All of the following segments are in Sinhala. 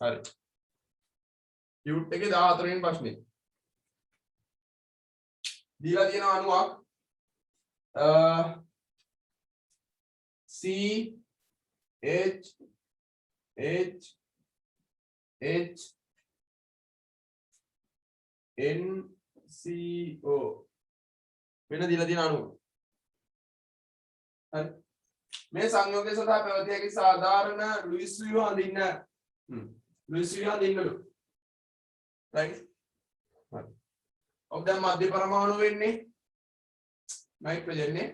හරි. යුට් එකේ 14 වෙනි ප්‍රශ්නේ. දීලා තියෙන අණුවක් C H H H N C O වෙන දීලා තියෙන අණුව. හරි. මේ සංයෝගය සඳහා පැවතිය හැකි සාධාරණ ලුයිස් ව්‍යුහ අඳින්න. ලුයිස් ව්‍යුහ අඳින්නලු. right. හරි. ඔබ දැන් මධ්‍ය පරමාණු වෙන්නේ නයිට්‍රජන් නේ.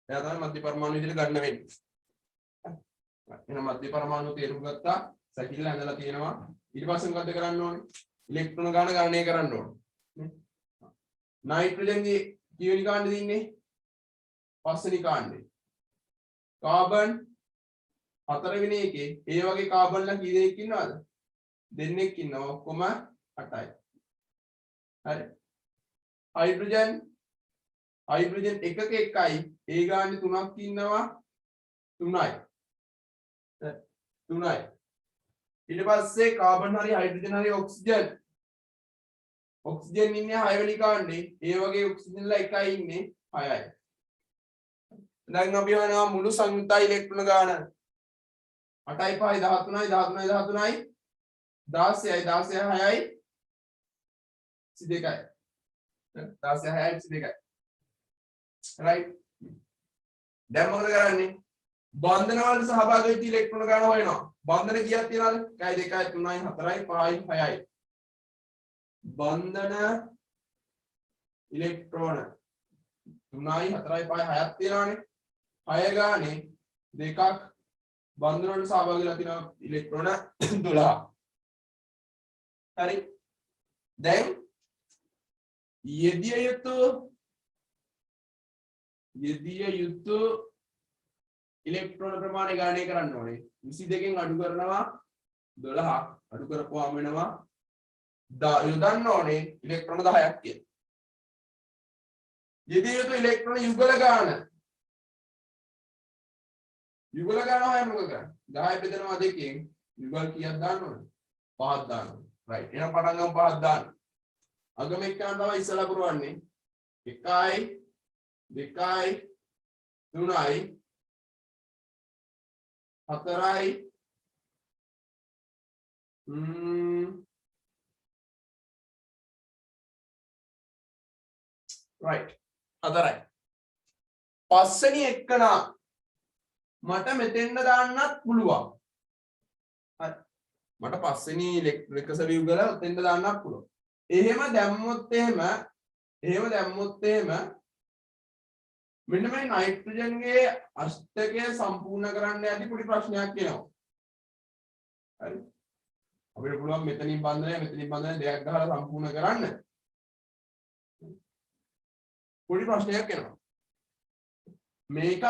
එයා තමයි මධ්‍ය පරමාණු විදිහට ගන්න වෙන්නේ. එහෙනම් මධ්‍ය පරමාණු තේරුම් ගත්තා. සැකිල්ල ඇඳලා තියෙනවා. ඊට පස්සේ මොකද කරන්න ඕනේ? ඉලෙක්ට්‍රෝන ගාන ගණනය කරන්න ඕනේ. නයිට්‍රජන්ගේ කීවෙනි කාණ්ඩෙද ඉන්නේ? පස්වෙනි කාණ්ඩේ. කාබන් හතරවෙනි එකේ ඒ වගේ කාබන්ලා කී දෙනෙක් ඉන්නවද? දෙන්නෙක් ඉන්නවා. ඔක්කොම 8යි. හරි. හයිඩ්‍රජන් එකක එකයි ඒ ගානේ 3ක් ඉන්නවා 3යි. ඊට පස්සේ කාබන් හරි හයිඩ්‍රජන් හරි ඔක්සිජන් ඉන්නේ 6 වෙනි කාණ්ඩේ ඒ වගේ ඔක්සිජන්ලා එකයි ඉන්නේ 6යි. දැන් අපි හොයනවා මුළු සංයුක්ත ඉලෙක්ට්‍රෝන ගාන 8යි 5යි 13යි 13යි 16යි 6යි 22යි 16යි 22යි. right. දැන් මොකද කරන්නේ? බන්ධන වලට සහභාගී වෙච්ච ඉලෙක්ට්‍රෝන ගාන හොයනවා. බන්ධන කීයක් තියනවද? 1 2 3 4 5 6යි. බන්ධන ඉලෙක්ට්‍රෝන 3යි 4යි 5යි 6ක් තියෙනවානේ. 6 ගානේ දෙකක් බන්ධන වලට සහභාගී වෙලා තියෙනවා ඉලෙක්ට්‍රෝන 12. හරි. දැන් යෙදිය යුතු ඉලෙක්ට්‍රෝන ප්‍රමාණය ගණනය කරන්න ඕනේ. 22කින් අඩු කරනවා 12ක්. අඩු කරපුවාම වෙනවා යොදන්න ඕනේ ඉලෙක්ට්‍රෝන 10ක් කියලා. යෙදිය යුතු ඉලෙක්ට්‍රෝන යුගල ගාන. යුගල ගාන හොයන්න මොකද කරන්නේ? 10 බෙදනවා 2කින් යුගල් කීයක් දාන්න ඕනේ? 5ක් දාන්න ඕනේ. right. එහෙනම් පටන් ගමු 5ක් දාන්න. අගම එක්කන තමයි ඉස්සලා පුරවන්නේ 1යි 2යි 3යි 4යි right 4යි. පස්වෙනි එක්කන මට මෙතෙන්ද දාන්නත් පුළුවන්. හරි. මට පස්වෙනි ඉලෙක්ට්‍රික සවියුගල උතෙන්ද දාන්නත් පුළුවන්. එහෙම දැම්මොත් එහෙම මෙන්න මේ නයිට්‍රජන්ගේ අෂ්ටකය සම්පූර්ණ කරන්න යද්දී පොඩි ප්‍රශ්නයක් එනවා. හරි. අපිට පුළුවන් මෙතනින් බන්ධනය දෙයක් ගහලා සම්පූර්ණ කරන්න. පොඩි ප්‍රශ්නයක් එනවා. මේකත්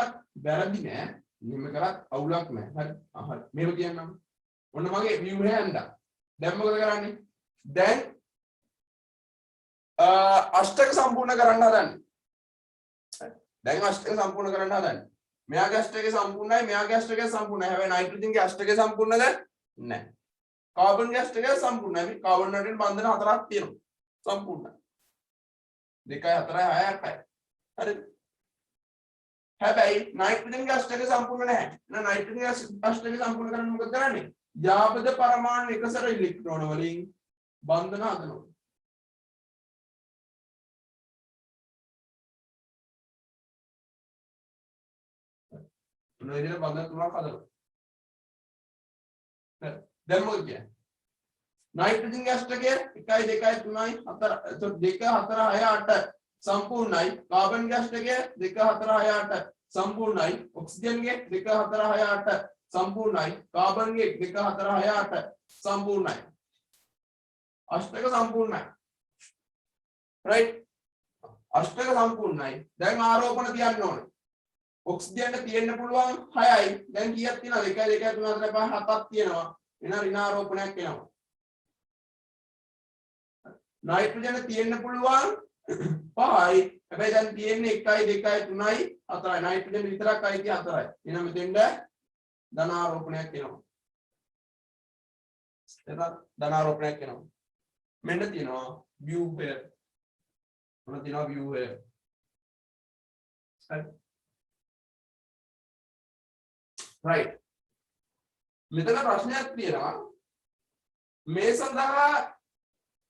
වැරදි නෑ. මෙහෙම කරත් අවුලක් නෑ. හරි. හරි. මේක කියන්නම්. ඔන්න මගේ view එක ඇඳා. දැන් මොකද කරන්නේ? දැන් අෂ්ටක සම්පූර්ණ කරන්න හදන්නේ. දැන් අෂ්ටක සම්පූර්ණ කරන්න හදන්නේ. මෙයාගේ අෂ්ටකය සම්පූර්ණයි, මෙයාගේ අෂ්ටකය සම්පූර්ණයි. හැබැයි නයිට්‍රජන්ගේ අෂ්ටකය සම්පූර්ණද? නැහැ. කාබන්ගේ අෂ්ටකය සම්පූර්ණයි. කාබන් වලින් බන්ධන 4ක් තියෙනවා. සම්පූර්ණයි. 2යි 4යි 6යි 8යි. හරිද? හැබැයි නයිට්‍රජන්ගේ අෂ්ටකය සම්පූර්ණ නැහැ. එහෙනම් නයිට්‍රජන්ගේ අෂ්ටකය සම්පූර්ණ කරන්න මොකද කරන්නේ? යාපද පරමාණු එකසර ඉලෙක්ට්‍රෝන වලින් බන්ධන හදනවා. විදිහට බන්ධන තුනක් හදනවා. දැන් මොකද කියන්නේ? නයිට්‍රජන්ගේ අෂ්ටකය 1 2 3 4 2 4 6 8 සම්පූර්ණයි. කාබන්ගේ අෂ්ටකය 2 4 6 8 සම්පූර්ණයි. ඔක්සිජන්ගේ 2 4 6 8 සම්පූර්ණයි. කාබන්ගේ 2 4 6 8 සම්පූර්ණයි. අෂ්ටක සම්පූර්ණයි. right. අෂ්ටක සම්පූර්ණයි. දැන් ආරෝපණ තියන්න ඕනේ. ඔක්සිජන්ට තියෙන්න පුළුවන් 6යි. දැන් කීයක් තියෙනවද? 1 2 3 4 5 7ක් තියෙනවා. එහෙනම් ඍණාරෝපණයක් එනවා. නයිට්‍රජන් තියෙන්න පුළුවන් 5යි. හැබැයි දැන් තියෙන්නේ 1යි 2යි 3යි 4යි. නයිට්‍රජන් විතරක් අයිති 4යි. එහෙනම් මෙතෙන්ද ධනාරෝපණයක් එනවා. එතන ධනාරෝපණයක් වෙනවා. මෙන්න තියෙනවා ව්‍යුහය. මොන තියෙනවා ව්‍යුහය. හරි. right. මෙතන ප්‍රශ්නයක් තියෙනවා. මේ සඳහා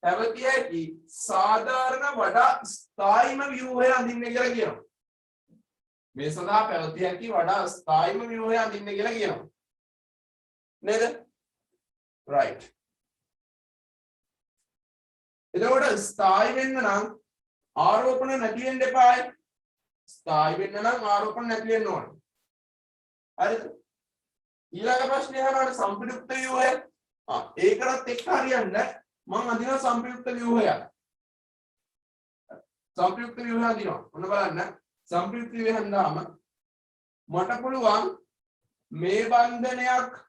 පැවතිය හැකි සාධාරණ වඩා ස්ථායීම ව්‍යුහය අඳින්න කියලා කියනවා. මේ සඳහා පැවතිය හැකි වඩා ස්ථායීම ව්‍යුහය අඳින්න කියලා කියනවා. නේද? right. එතකොට ස්ථායි වෙන්න නම් ආරෝපණ නැති වෙන්න එපායි. ස්ථායි වෙන්න නම් ආරෝපණ නැති වෙන්න ඕනේ. හරිද? ඊළඟ ප්‍රශ්නේ අහනවා සම්ප්‍රයුක්ත ව්‍යුහය. ඒකටත් එක්ක හරියන්නේ මම අඳිනවා සම්ප්‍රයුක්ත ව්‍යුහයක්. සම්ප්‍රයුක්ත ව්‍යුහය අඳිනවා. ඔන්න බලන්න. සම්ප්‍රයුක්ත ව්‍යුහය හඳාම මට පුළුවන් මේ බන්ධනයක්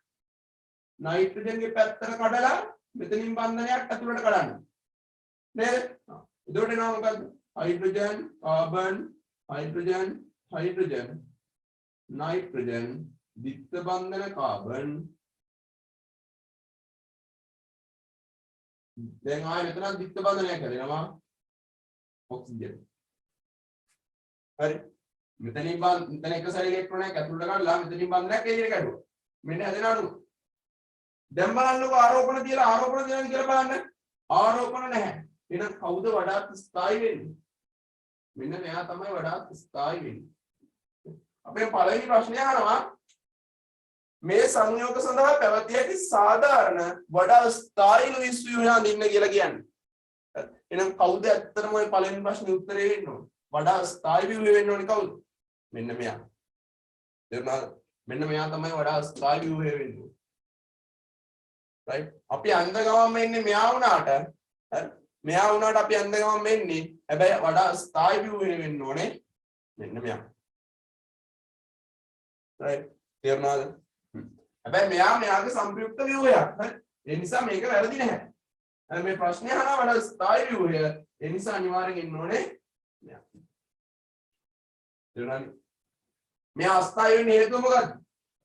නයිට්‍රජන්ගේ පැත්තට කඩලා මෙතනින් බන්ධනයක් ඇතුළට කඩන්න. නේද? එතකොට එනවා මොකද්ද? Hydrogen, carbon, hydrogen, hydrogen, nitrogen, ද්විත්ව බන්ධන කාබන්. දැන් ආයෙ මෙතන ද්විත්ව බන්ධනයක් හැදෙනවා. ඔක්සිජන්. හරි. මෙතන එක සැරේ ඉලෙක්ට්‍රෝනයක් ඇතුළට ගන්නලා මෙතනින් බන්ධනයක් එළියට කැඩුවා. මෙන්න හැදෙන අණු. දැන් බලන්නකෝ ආරෝපණ තියලා කියලා බලන්න. ආරෝපණ නැහැ. එහෙනම් කවුද වඩාත් ස්ථායි වෙන්නේ? මෙන්න මෙයා තමයි වඩාත් ස්ථායි වෙන්නේ. අපේ පළවෙනි ප්‍රශ්නය අහනවා මේ සංයෝග සඳහා පැවතිය හැකි සාධාරණ වඩා ස්ථායි ලුයිස් ව්‍යුහය අඳින්න කියලා කියන්නේ. එහෙනම් කවුද ඇත්තටම ওই පළවෙනි ප්‍රශ්නේ උත්තරේ වෙන්න ඕනේ? වඩා ස්ථායි ව්‍යුහය වෙන්න ඕනේ කවුද? මෙන්න මෙයා. මෙන්න මෙයා තමයි වඩා ස්ථායි ව්‍යුහය වෙන්නේ. right? අපි අන්ද ගමන් මෙන්නේ මෙයා වුණාට හරි මෙයා වුණාට අපි අන්ද ගමන් මෙන්නේ හැබැයි වඩා ස්ථායි ව්‍යුහය වෙන්න ඕනේ මෙන්න මෙයා. right? තේරුණාද? හැබැයි මෙයාගේ සංප්‍රයුක්ත ව්‍යුහයක්. හරි? ඒ නිසා මේක වැරදි නැහැ. හරි මේ ප්‍රශ්නේ අහනවා වඩා ස්ථායි ව්‍යුහය. ඒ නිසා අනිවාර්යෙන් ඉන්න ඕනේ මෙයා. තේරුණාද? මෙයා අස්ථායි වෙන්න හේතුව මොකක්ද?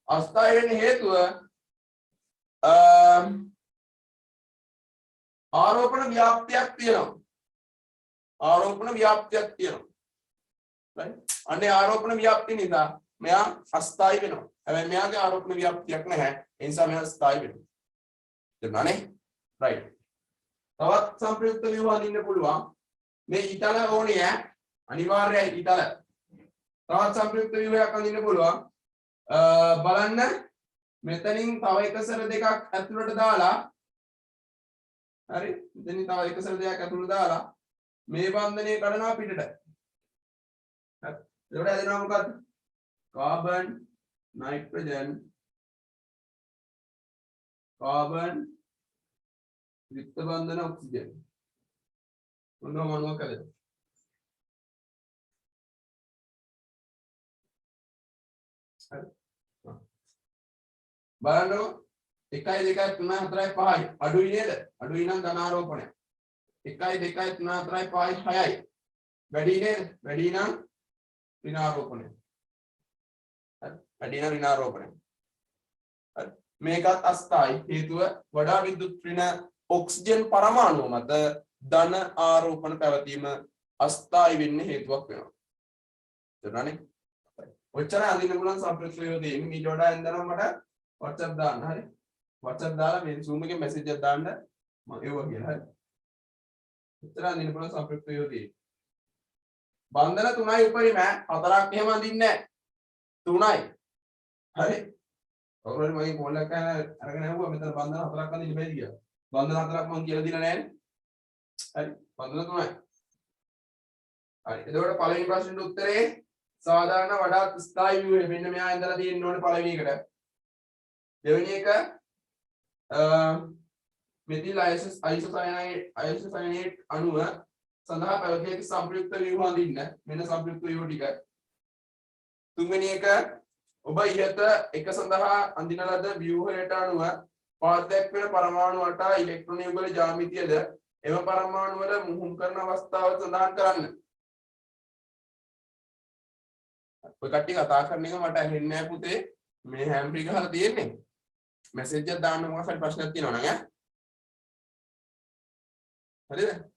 අස්ථායි වෙන්න හේතුව ආරෝපණ ව්‍යාප්තියක් තියෙනවා. ආරෝපණ ව්‍යාප්තියක් තියෙනවා. right? අනේ ආරෝපණ ව්‍යාප්තිය නිසා මෙයා අස්ථායි වෙනවා. හැබැයි මෙයාගේ ආරෝපණ ව්‍යාප්තියක් නැහැ. ඒ නිසා මෙයා ස්ථායි වෙනවා. තේරුණානේ? right. තවත් සංප්‍රයුක්ත ව්‍යුහ අඳින්න පුළුවන්. මේ ඊතල ඕනේ ඈ. අනිවාර්යයි ඊතල. තවත් සංප්‍රයුක්ත ව්‍යුහයක් අඳින්න පුළුවන්. බලන්න මෙතනින් තව එකසර දෙකක් ඇතුළට දාලා හරි මෙතනින් තව එකසර දෙකක් ඇතුළට දාලා මේ බන්ධනය කඩනවා පිටට. හරි එතකොට හැදෙනවා මොකද්ද? කාබන්, නයිට්‍රජන්, කාබන්, ද්විත්ව බන්ධන ඔක්සිජන්. මොනවා මොනවා කළද? හරි බලන්නකො 1 2 3 4 5යි අඩුයි නේද? අඩුයි නම් ධනාරෝපණය. 1 2 3 4 5 6යි වැඩි නේද? වැඩි නම් ඍණාරෝපණය. හරි වැඩි නම් ඍණාරෝපණය. හරි මේකත් අස්ථායි හේතුව වඩා විද්‍යුත් ඍණ ඔක්සිජන් පරමාණු මත ධන ආරෝපණ පැවතීම අස්ථායි වෙන්න හේතුවක් වෙනවා. තේරුණානේ? ඔච්චර අඳින්න පුළුවන් සම්ප්‍රයුක්ත ව්‍යුහ දෙන්නේ. ඊට වඩා එන්දනම් මට WhatsApp දාන්න. හරි WhatsApp දාලා මේ Zoom එකේ message එකක් දාන්න මම ඒවා කියලා. හරි ඔච්චර අඳින්න පුළුවන් සම්ප්‍රයුක්ත ව්‍යුහ දෙන්නේ. බන්ධන 3යි උපරිම 4ක් එහෙම අඳින්නේ නැහැ. 3යි. හරි ඔයගොල්ලෝ මගේ ෆෝන් එක අරගෙන ආවුවා මෙතන බන්ධන 4ක් අඳින්න බැරි කියලා. බන්ධන 4ක් මම කියලා දීලා නැහැ නේ. හරි බන්ධන 3යි. හරි එතකොට පළවෙනි ප්‍රශ්නෙට උත්තරේ සාධාරණ වඩාත් ස්ථායි ව්‍යුහය මෙන්න මෙයා ඉඳලා තියෙන්න ඕනේ පළවෙනි එකට. දෙවෙනි එක මෙතිල් අයිසොසයනේට් අණුව සඳහා පැවතිය හැකි සංප්‍රයුක්ත ව්‍යුහ අඳින්න. මෙන්න සංප්‍රයුක්ත ව්‍යුහ ටික. තුන්වෙනි එක ඔබ ඉහත එක සඳහා අඳින ලද ව්‍යුහයට අනුව පාදයක් වෙන පරමාණු වලට ඉලෙක්ට්‍රෝන යුගල ජ්‍යාමිතියද එම පරමාණු වල මුහුම් කරන අවස්ථාව සඳහන් කරන්න. ඔය කට්ටිය කතා කරන එක මට ඇහෙන්නේ නැහැ පුතේ. මේ හැම්බ්‍රි ගහලා තියෙන්නේ. මැසේජ් එකක් දාන්න මොකක් හරි ප්‍රශ්නයක් තියෙනවා නම් ඈ හරිද?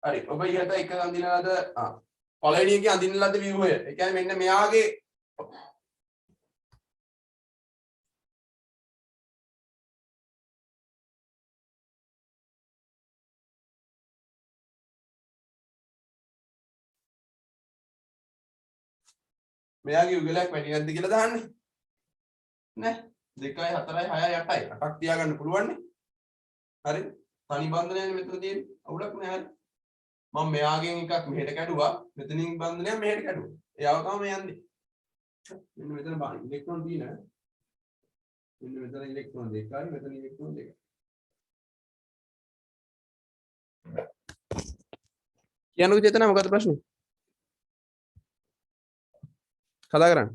හරි. ඔබ ඉහත එක අඳින ලද පළවෙනි එකේ අඳින ලද view එක. ඒ කියන්නේ මෙන්න මෙයාගේ මෙයාගේ යුගලයක් වැඩි නැද්ද කියලා දාන්න. නෑ. 2යි 4යි 6යි 8යි 8ක් තියාගන්න පුළුවන් නේ. හරිද? තනි බන්ධනයනේ මෙතන තියෙන්නේ. අවුලක් නෑ. හරි. මම මෙයාගෙන් එකක් මෙහෙට කැඩුවා. මෙතනින් බන්ධනයක් මෙහෙට කැඩුවා. එයාව තමයි යන්නේ. මෙන්න මෙතන බලන්න. ඉලෙක්ට්‍රෝන තියෙන. මෙන්න මෙතන ඉලෙක්ට්‍රෝන දෙකයි මෙතන ඉලෙක්ට්‍රෝන දෙකයි. කියන්නකෝ චේතනා මොකද්ද ප්‍රශ්නේ? කතා කරන්න.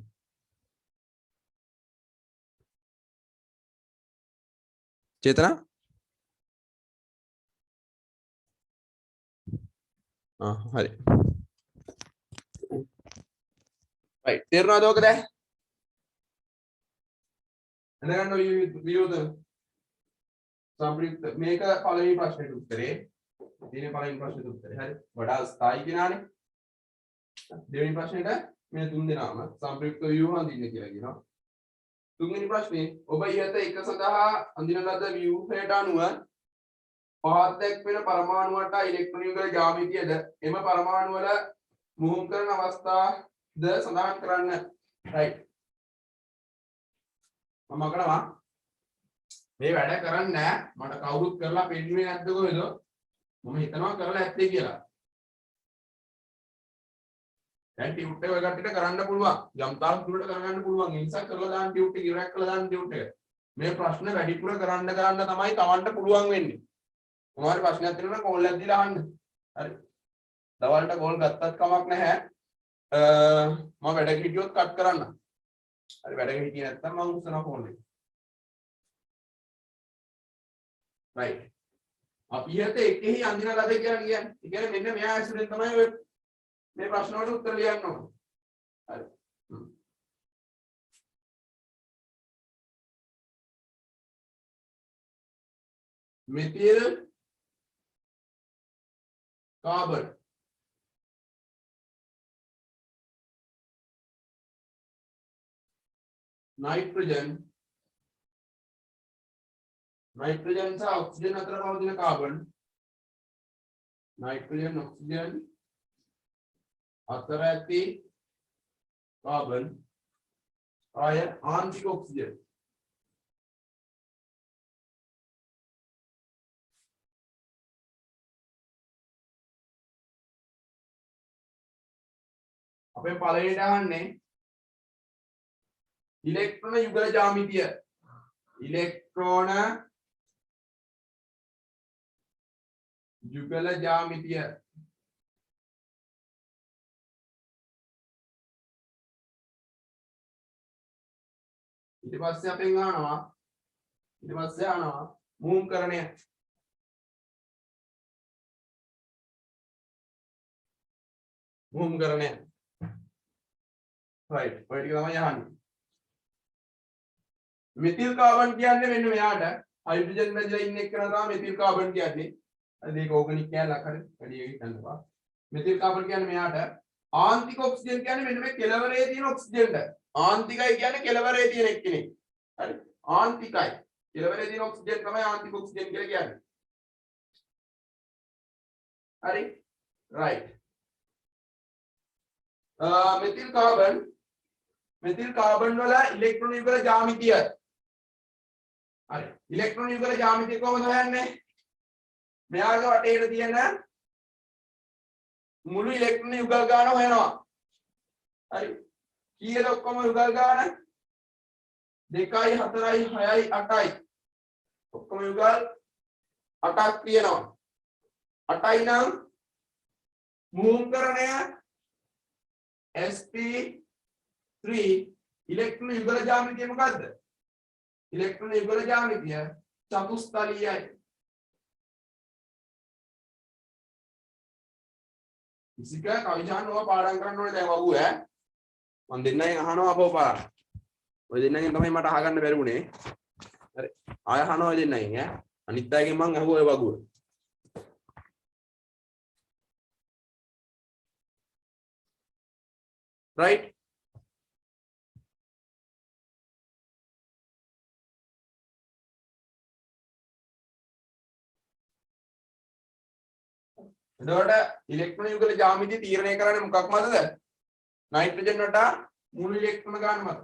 චේතනා? හරි. right. තේරුණාද ඔක දැන්? දැනගන්න වියෝද සම්ප්‍රියුක්ත මේක පළවෙනි ප්‍රශ්නෙට උත්තරේ. දෙවෙනි පළවෙනි ප්‍රශ්නෙට උත්තරේ. හරි. වඩා ස්ථායි කෙනානේ. දෙවෙනි ප්‍රශ්නෙට මේ තුන් දෙනාම සම්ප්‍රයුක්ත ව්‍යුහ අඳින්න කියලා කියනවා. තුන්වෙනි ප්‍රශ්නේ ඔබ ඉහත එක සඳහා අඳින ලද ව්‍යුහයට අනුව පහත් දැක්වෙන පරමාණුවට ඉලෙක්ට්‍රෝන යුගල ජ්‍යාමිතියද එම පරමාණු වල මුහුම් කරන අවස්ථාද සඳහන් කරන්න. right. මම කරනවා මේ වැඩ කරන්නේ මට කවුරුත් කරලා පෙන්නුවේ නැද්ද කොහෙද? මම හිතනවා කරලා ඇත්තේ කියලා. දැන් ටියුට් එක ඔය කට්ටියට කරන්න පුළුවන්. යම් තාක් දුරට කරගන්න පුළුවන්. ඒ නිසා කරලා දාන්න ටියුට් එක ඉවරයක් කරලා දාන්න ටියුට් එක. මේ ප්‍රශ්න වැඩිපුර කරන්න තමයි තවන්න පුළුවන් වෙන්නේ. මොනවාරි ප්‍රශ්නයක් තියෙනවා නම් කෝල් එකක් දීලා අහන්න. හරි. දවල්ට කෝල් ගත්තත් කමක් නැහැ. මම වැඩ හිටියොත් කට් කරන්න. හරි වැඩ හිටියේ නැත්නම් මම උස්සනවා ෆෝන් එක. right. අපි හිත එකෙහි අඳින ලද කියලා කියන්නේ. ඒ කියන්නේ මෙන්න මෙයා ඇසුරෙන් තමයි ඔය මේ ප්‍රශ්න වලට උත්තර ලියන්න ඕනේ. හරි. මෙතිල් කාබන් नाइट्रोजन सह ऑक्सीजन अतर पवतिन कार्बन नाइट्रोजन ऑक्सीजन अतर ඇති कार्बन आय आंशिक ऑक्सीजन අපේ පළවෙනිට අහන්නේ इलेक्ट्रॉन युगल ज्यामितीय इलेक्ट्रॉन युगल ज्यामितीय ඊට පස්සේ අපෙන් අහනවා මූම් කරණය right ඔය ටික තමයි අහන්නේ මෙතිල් කාබන් කියන්නේ මෙන්න මෙයාට හයිඩ්‍රජන් බැඳලා ඉන්න එක තමයි මෙතිල් කාබන් කියන්නේ. අර මේක ඕගනික් කැලක් හරි වැඩි එකක් ගන්නවා. මෙතිල් කාබන් කියන්නේ මෙයාට ආන්තික ඔක්සිජන් කියන්නේ මෙන්න මේ කෙලවරේ තියෙන ඔක්සිජන්ට. ආන්තිකයි කියන්නේ කෙලවරේ තියෙන එක්කෙනෙක්. හරි. ආන්තිකයි. කෙලවරේ තියෙන ඔක්සිජන් තමයි ආන්තික ඔක්සිජන් කියලා කියන්නේ. හරි. right. මෙතිල් කාබන් වල ඉලෙක්ට්‍රෝන යුගල ජ්‍යාමිතිය හරි ඉලෙක්ට්‍රෝන යුගල ජ්‍යාමිතිය කොහොමද හොයන්නේ මෙයාගේ වටේට තියෙන මුළු ඉලෙක්ට්‍රෝන යුගල් ගාන හොයනවා හරි කීයද ඔක්කොම යුගල් ගාන 2යි 4යි 6යි 8යි ඔක්කොම යුගල් 8ක් තියෙනවා 8යි නම් මූම්කරණය sp3 ඉලෙක්ට්‍රෝන යුගල ජ්‍යාමිතිය මොකද්ද इलेक्ट्रॉन युगल ज्यामितीय चतुष्तलीय इसी का कविजान वो पाठन करने वाले वो है मन दिन नहीं कहानो आप पार ඔය දෙන්නගෙන් තමයි මට අහගන්න බැරි වුණේ. හරි. ආය අහනවා ඔය දෙන්නගෙන් ඈ. අනිත් අයගෙන් මං අහුවා ඔය වගුව. right. එතකොට ඉලෙක්ට්‍රෝන යුගල ජ්‍යාමිතිය තීරණය කරන්නේ මොකක් මතද? නයිට්‍රජන් වලට මුළු ඉලෙක්ට්‍රෝන ගාන මත.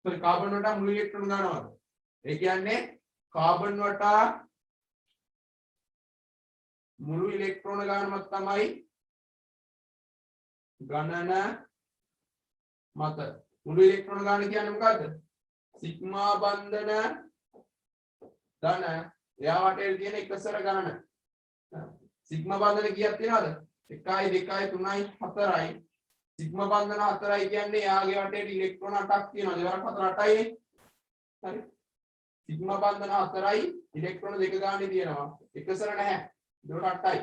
sorry කාබන් වලට මුළු ඉලෙක්ට්‍රෝන ගාන මත. ඒ කියන්නේ කාබන් වලට මුළු ඉලෙක්ට්‍රෝන ගාන මත තමයි ගණන මත. මුළු ඉලෙක්ට්‍රෝන ගාන කියන්නේ මොකද්ද? සිග්මා බන්ධන ධන එයා වටේ තියෙන එකසර ගණන. සිග්මා බන්ධන කීයක් තියෙනවද? 1 2 3 4යි. සිග්මා බන්ධන 4යි කියන්නේ එයාගේ වටේ ඉලෙක්ට්‍රෝන 8ක් තියෙනවා. දෙවරක් 4 8යි. හරි. සිග්මා බන්ධන 4යි ඉලෙක්ට්‍රෝන දෙක ගානේ තියෙනවා. එකසර නැහැ. ඒකට 8යි.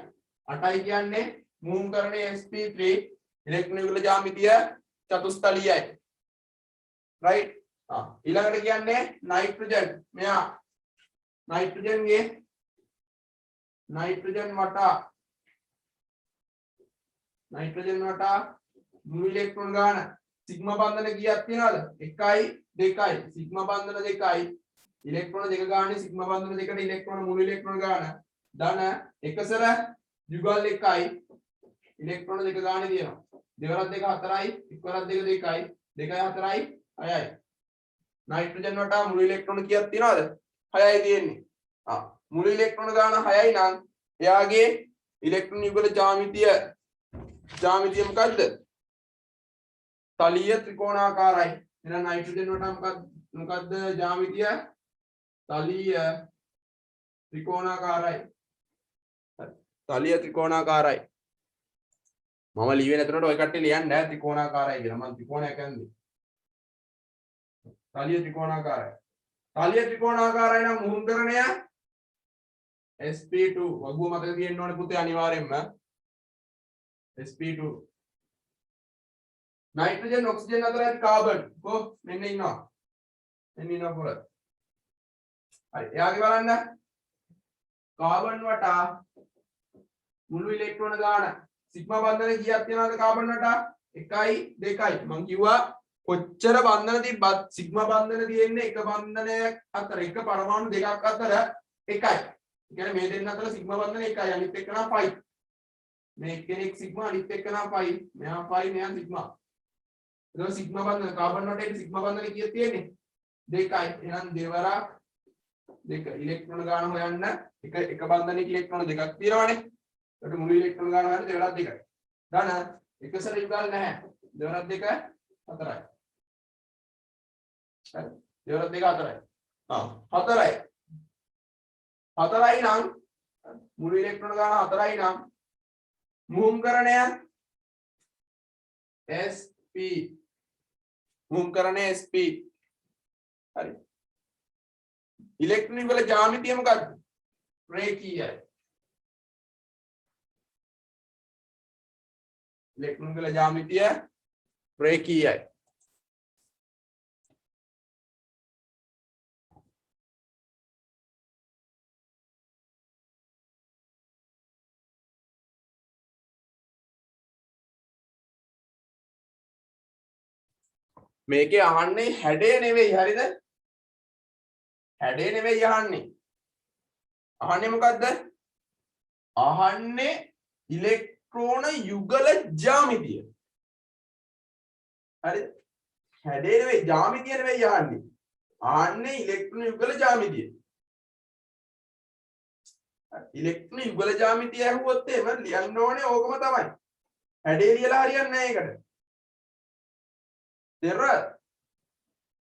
8යි කියන්නේ මූම්කරණයේ sp3 ඉලෙක්ට්‍රෝන යුගල ජ්‍යාමිතිය චතුස්තලීයයි. right. ඊළඟට කියන්නේ නයිට්‍රජන්. මෙයා නයිට්‍රජන්ගේ නයිට්‍රජන් වටා මුළු ඉලෙක්ට්‍රෝන ගාන සිග්මා බන්ධන කීයක් තියෙනවද? 1යි 2යි. සිග්මා බන්ධන 2යි. ඉලෙක්ට්‍රෝන දෙක ගානේ සිග්මා බන්ධන දෙකට ඉලෙක්ට්‍රෝන මුළු ඉලෙක්ට්‍රෝන ගාන ධන එකසර යුගල් 1යි. ඉලෙක්ට්‍රෝන දෙක ගානේ තියෙනවා. දෙවරක් 2 4යි. එක්වරක් 2 2යි. 2යි 4යි 6යි. නයිට්‍රජන් වටා මුළු ඉලෙක්ට්‍රෝන කීයක් තියෙනවද? 6යි තියෙන්නේ. මුළු ඉලෙක්ට්‍රෝන ගාන 6යි නම් එයාගේ ඉලෙක්ට්‍රෝන යුගල ජ්‍යාමිතිය මොකද්ද? තලීය ත්‍රිකෝණාකාරයි. එහෙනම් නයිට්‍රජන් වටා මොකද්ද ජ්‍යාමිතිය? තලීය ත්‍රිකෝණාකාරයි. තලීය ත්‍රිකෝණාකාරයි. මම ලියුවේ නැතනට ඔය කට්ටිය ලියන්න ඈ ත්‍රිකෝණාකාරයි කියලා. මම ත්‍රිකෝණයක් කියන්නේ. තලීය ත්‍රිකෝණාකාරයි. තලීය ත්‍රිකෝණාකාරයි නම් මුහුණුකරණය sp2 වගුව මතක තියෙන්න ඕනේ පුතේ අනිවාර්යෙන්ම. sp2 නයිට්‍රජන් ඔක්සිජන් අතර ඇති කාබන් කො මෙන්න ඉන්නවා. මෙන්න ඉන්නවා පුර. හරි එයාගේ බලන්න කාබන් වටා මුළු ඉලෙක්ට්‍රෝන ගාන සිග්මා බන්ධන කීයක් තියෙනවද කාබන් වටා? 1යි 2යි. මං කිව්වා කොච්චර බන්ධන තිබ්බත් සිග්මා බන්ධන තියෙන්නේ එක බන්ධනයක් අතර එක පරමාණු දෙකක් අතර 1යි. ඒ කියන්නේ මේ දෙන්න අතර සිග්මා බන්ධන 1යි අනිත් එක නම් 5. මේ එක්කෙනෙක් සිග්මා අනිත් එක නම් 5. මෙයා 5 මෙයා සිග්මා. ඒක සිග්මා බන්ධන කාබන් වටේ සිග්මා බන්ධන කීයක් තියෙන්නේ? 2යි. එහෙනම් දෙවරක් 2 ඉලෙක්ට්‍රෝන ගාන හොයන්න එක බන්ධනයක ඉලෙක්ට්‍රෝන දෙකක් තියෙනවානේ. ඒකට මුළු ඉලෙක්ට්‍රෝන ගාන හොයන්න දෙවරක් 2යි. ධන එකසර යුගල් නැහැ. දෙවරක් 2 4යි. හරි. දෙවරක් 2 4යි. 4යි. 4යි නම් මුළු ඉලෙක්ට්‍රෝන ගාන 4යි නම් මුහුණුකරණය sp මුහුණුකරණය sp. හරි. ඉලෙක්ට්‍රෝන වල ජ්‍යාමිතිය මොකක්ද? රේඛීයයි. ඉලෙක්ට්‍රෝන වල ජ්‍යාමිතිය රේඛීයයි. මේකේ අහන්නේ හැඩය නෙවෙයි හරිද? හැඩය නෙවෙයි අහන්නේ. අහන්නේ මොකද්ද? අහන්නේ ඉලෙක්ට්‍රෝන යුගල ජ්‍යාමිතිය. හරිද? හැඩය නෙවෙයි ජ්‍යාමිතිය නෙවෙයි අහන්නේ. අහන්නේ ඉලෙක්ට්‍රෝන යුගල ජ්‍යාමිතිය. ඉලෙක්ට්‍රෝන යුගල ජ්‍යාමිතිය ඇහුවොත් එහෙම ලියන්න ඕනේ ඕකම තමයි. හැඩය ලියලා හරියන්නේ නැහැ ඒකට. දෙර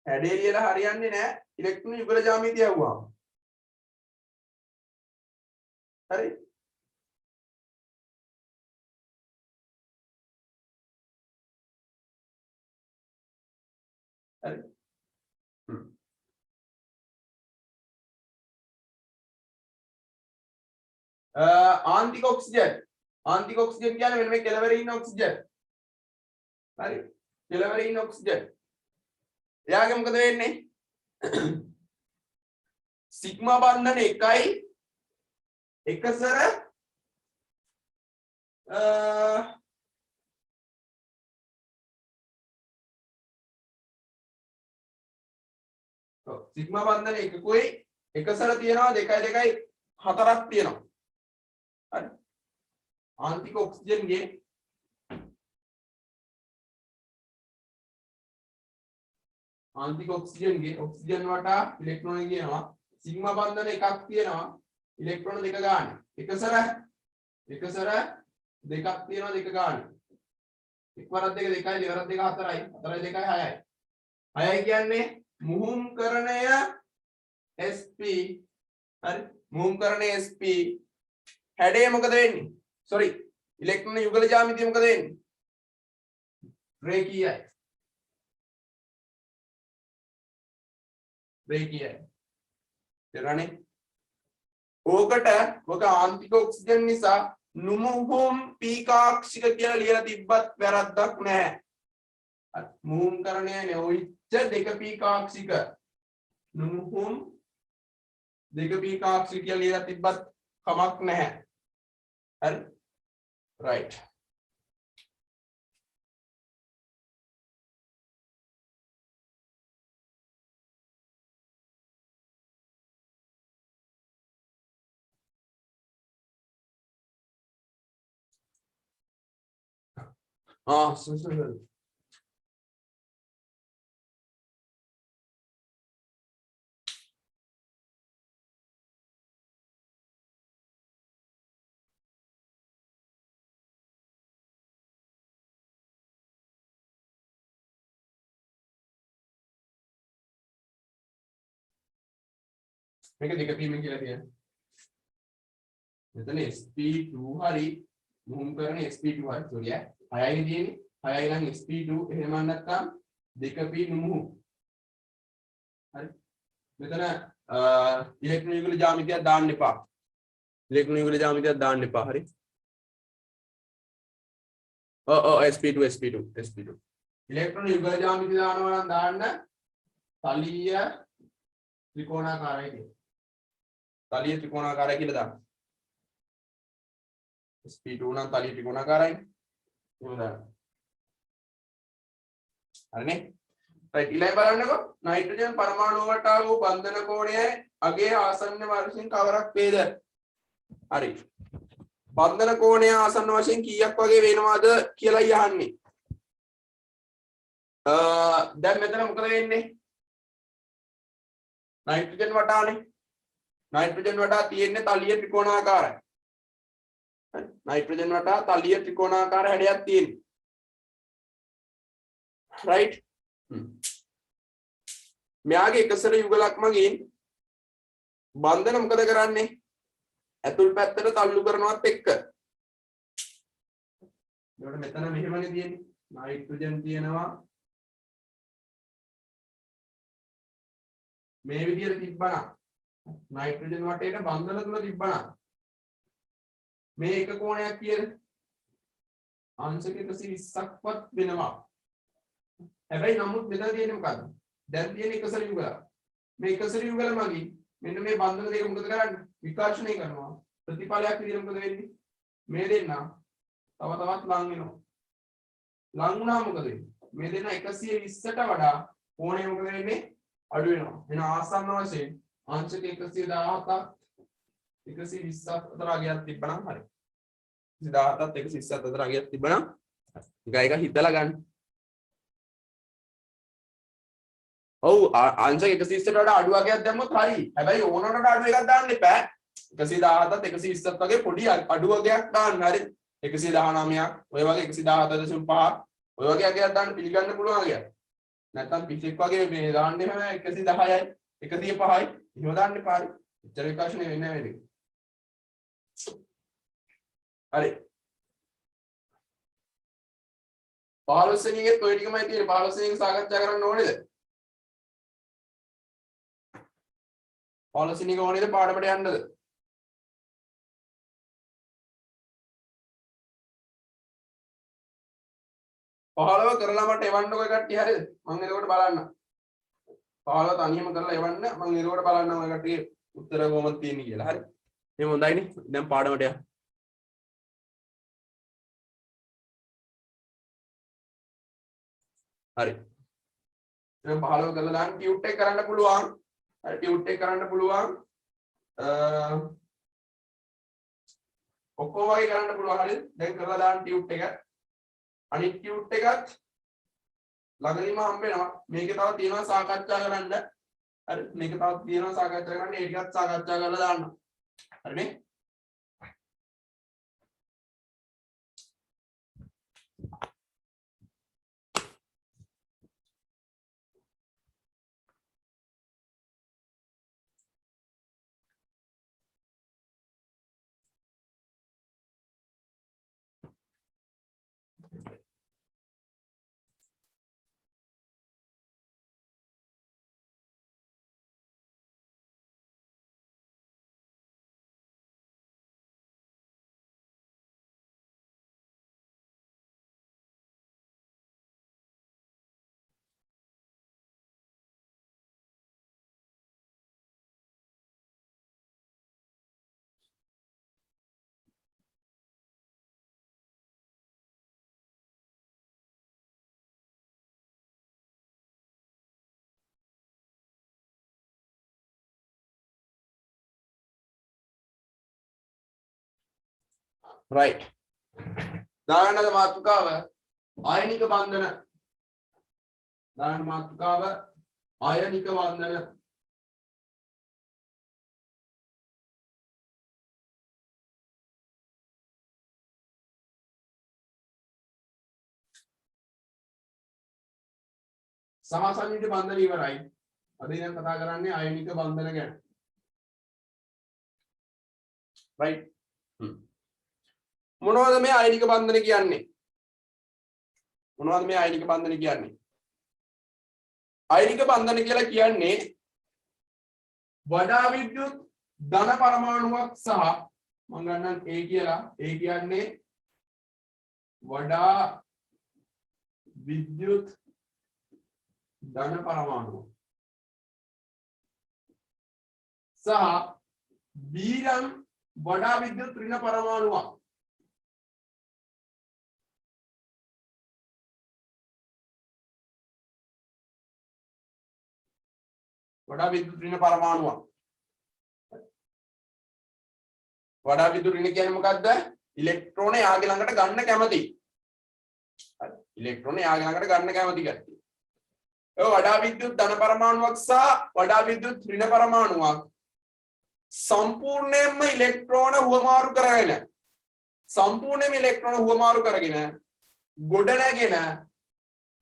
හැඩය ලියලා හරියන්නේ නැහැ ඉලෙක්ට්‍රෝන යුගල ජ්‍යාමිතිය ඇහුවාම. හරි. හරි. ආන්තික ඔක්සිජන්. ආන්තික ඔක්සිජන් කියන්නේ මෙන්න මේ කෙළවරේ ඉන්න ඔක්සිජන්. හරි. කෙළවරේ ඉන්න ඔක්සිජන්. එයාගේ මොකද වෙන්නේ? සිග්මා බන්ධන 1යි එකසර සිග්මා බන්ධන එකකුයි එකසර තියෙනවා 2යි 2යි 4ක් තියෙනවා. හරි. ආන්තික ඔක්සිජන්ගේ ඔක්සිජන් වටා ඉලෙක්ට්‍රෝන කියනවා. සිග්මා බන්ධන එකක් තියෙනවා ඉලෙක්ට්‍රෝන දෙක ගන්න. එකසර දෙකක් තියෙනවා දෙක ගන්න. එක්වරක් දෙක 2යි දෙවරක් දෙක 4යි 4යි 2යි 6යි. 6යි කියන්නේ මුහුම්කරණය sp. හරි. මුහුම්කරණය sp හැඩය මොකද වෙන්නේ? sorry ඉලෙක්ට්‍රෝන යුගල ජ්‍යාමිතිය මොකද වෙන්නේ? රේඛීයයි. තේරුණානේ? ඕක ආන්තික ඔක්සිජන් නිසා නුමුහුම් පීකාක්ෂික කියලා ලියලා තිබ්බත් වැරද්දක් නැහැ. මුහුම්කරණය නෙවෙයිච්ච දෙක පීකාක්ෂික නුමුහුම් දෙක පීකාක්ෂික කියලා ලියලා තිබ්බත් කමක් නැහැ. හරි? right. සුසුසු මේක දෙක පීමෙන් කියලා තියෙනවා. මෙතන sp2 හරි මුහුම්කරණ sp2 හරි sorry 6යි තියෙන්නේ 6යි නම් sp2 එහෙම නැත්නම් 2p නුමුහු. හරි. මෙතන ඉලෙක්ට්‍රෝන යුගල ජ්‍යාමිතියක් දාන්න එපා. ඉලෙක්ට්‍රෝන යුගල ජ්‍යාමිතියක් දාන්න එපා. හරි. sp2 ඉලෙක්ට්‍රෝන යුගල ජ්‍යාමිතිය දානවා නම් දාන්න තලීය ත්‍රිකෝණාකාරය කියලා. තලීය ත්‍රිකෝණාකාරය කියලා දාන්න. sp2 නම් තලීය ත්‍රිකෝණාකාරයි. එහෙම දාන්න. හරිනේ? right ඊළඟ බලන්නකෝ නයිට්‍රජන් පරමාණු වලට ආවෝ බන්ධන කෝණයයි අගේ ආසන්න වශයෙන් කවරක් වේද? හරි. බන්ධන කෝණය ආසන්න වශයෙන් කීයක් වගේ වෙනවද කියලා යහන්නේ. දැන් මෙතන මොකද වෙන්නේ? නයිට්‍රජන් වටානේ. නයිට්‍රජන් වටා තියෙන්නේ තලීය ත්‍රිකෝණාකාරයි. හරි. නයිට්‍රජන් වටා තලීය ත්‍රිකෝණාකාර හැඩයක් තියෙන්නේ. right. මෙයාගේ එකසර යුගලක් මගින් බන්ධන මොකද කරන්නේ? ඇතුල් පැත්තට තල්ලු කරනවත් එක්ක. ඒකට මෙතන මෙහෙමනේ තියෙන්නේ. නයිට්‍රජන් තියෙනවා. මේ විදිහට තිබ්බනම් නයිට්‍රජන් වටේට බන්ධන තුන තිබ්බනම් මේ එක කෝණයක් කියන අංශක 120ක්වත් වෙනවා. හැබැයි නමුත් මෙතන තියෙන්නේ මොකද්ද? දැන් තියෙන එකසර යුගල. මේ එකසර යුගල මගින් මෙන්න මේ බන්ධන දෙක මොකද කරන්නේ? විකාශනය කරනවා. ප්‍රතිඵලයක් විදිහට මොකද වෙන්නේ? මේ දෙන්න තව තවත් ලං වෙනවා. ලං වුණා මොකද වෙන්නේ? මේ දෙන්න 120ට වඩා කෝණය මොකද වෙන්නේ? අඩු වෙනවා. එහෙනම් ආසන්න වශයෙන් අංශක 117ක් 120ක් අතර අගයක් තිබ්බනම් හරි. 117ත් 120ත් අතර අගයක් තිබ්බනම් එක හිතලා ගන්න. ඔව් අංශක 120ට වඩා අඩු වගේක් දැම්මොත් හරි. හැබැයි ඕනකට අඩු එකක් දාන්න එපා. 117ත් 120ත් වගේ පොඩි අඩු වගේක් දාන්න. හරි. 119ක් ඔය වගේ 117.5 ඔය වගේ අගයක් දාන්න පිළිගන්න පුළුවන් අගයක්. නැත්තම් පිටෙක් වගේ මේ දාන්නේ නැහැ 110යි 105යි එහෙම දාන්න එපා. හරි. එච්චර විකාශනය වෙන්නේ නැහැ මේක. හරි. 15 වෙනි එකේ ඔය ටිකමයි තියෙන්නේ. 15 වෙනි එක සාකච්ඡා කරන්න ඕනේද? 15 වෙනි එක ඕනේද පාඩමට යන්නද? 15 කරලා මට එවන්නකො කට්ටිය හරිද? මම එතකොට බලන්න. 15 තනියම කරලා එවන්න මම ඊළඟට බලන්නම් ඔය කට්ටිය උත්තර කොහොමද තියෙන්නේ කියලා. හරි. එහෙනම් හොඳයිනේ. දැන් පාඩමට යන්න. හරි. දැන් 15 කරලා දාන්න ටියුට් එක කරන්න පුළුවන්. හරි ටියුට් එක කරන්න පුළුවන්. ඔක්කොම වගේ කරන්න පුළුවන්. හරිද? දැන් කරලා දාන්න ටියුට් එක. අනිත් ටියුට් එකත් ළඟදීම හම්බ වෙනවා. මේකේ තව තියෙනවා සාකච්ඡා කරන්න. හරි මේක තව තියෙනවා සාකච්ඡා කරන්න. ඒ ටිකත් සාකච්ඡා කරලා දාන්න. හරිනේ? right දානද මාතෘකාව ආයනික බන්ධන දාන මාතෘකාව ආයනික බන්ධන සමාසන්නිට බන්ධන ඉවරයි අද ඉතින් කතා කරන්නේ ආයනික බන්ධන ගැන right මොනවද මේ ආයනික බන්ධන කියන්නේ මොනවද මේ ආයනික බන්ධන කියන්නේ ආයනික බන්ධන කියලා කියන්නේ වඩා විද්‍යුත් ධන පරමාණුවක් සහ මම ගන්නම් A කියලා A කියන්නේ වඩා විද්‍යුත් ධන පරමාණුව සහ B නම් වඩා විද්‍යුත් ඍණ පරමාණුවක් වඩා විද්‍යුත් ඍණ පරමාණුවක් වඩා විද්‍යුත් ඍණ කියන්නේ මොකද්ද ඉලෙක්ට්‍රෝන යාගේ ළඟට ගන්න කැමති හරි ඉලෙක්ට්‍රෝන යාගේ ළඟට ගන්න කැමති ගැටි ඒ වඩා විද්‍යුත් ධන පරමාණුවක් සහ වඩා විද්‍යුත් ඍණ පරමාණුවක් සම්පූර්ණයෙන්ම ඉලෙක්ට්‍රෝන හුවමාරු කරගෙන ගොඩනැගෙන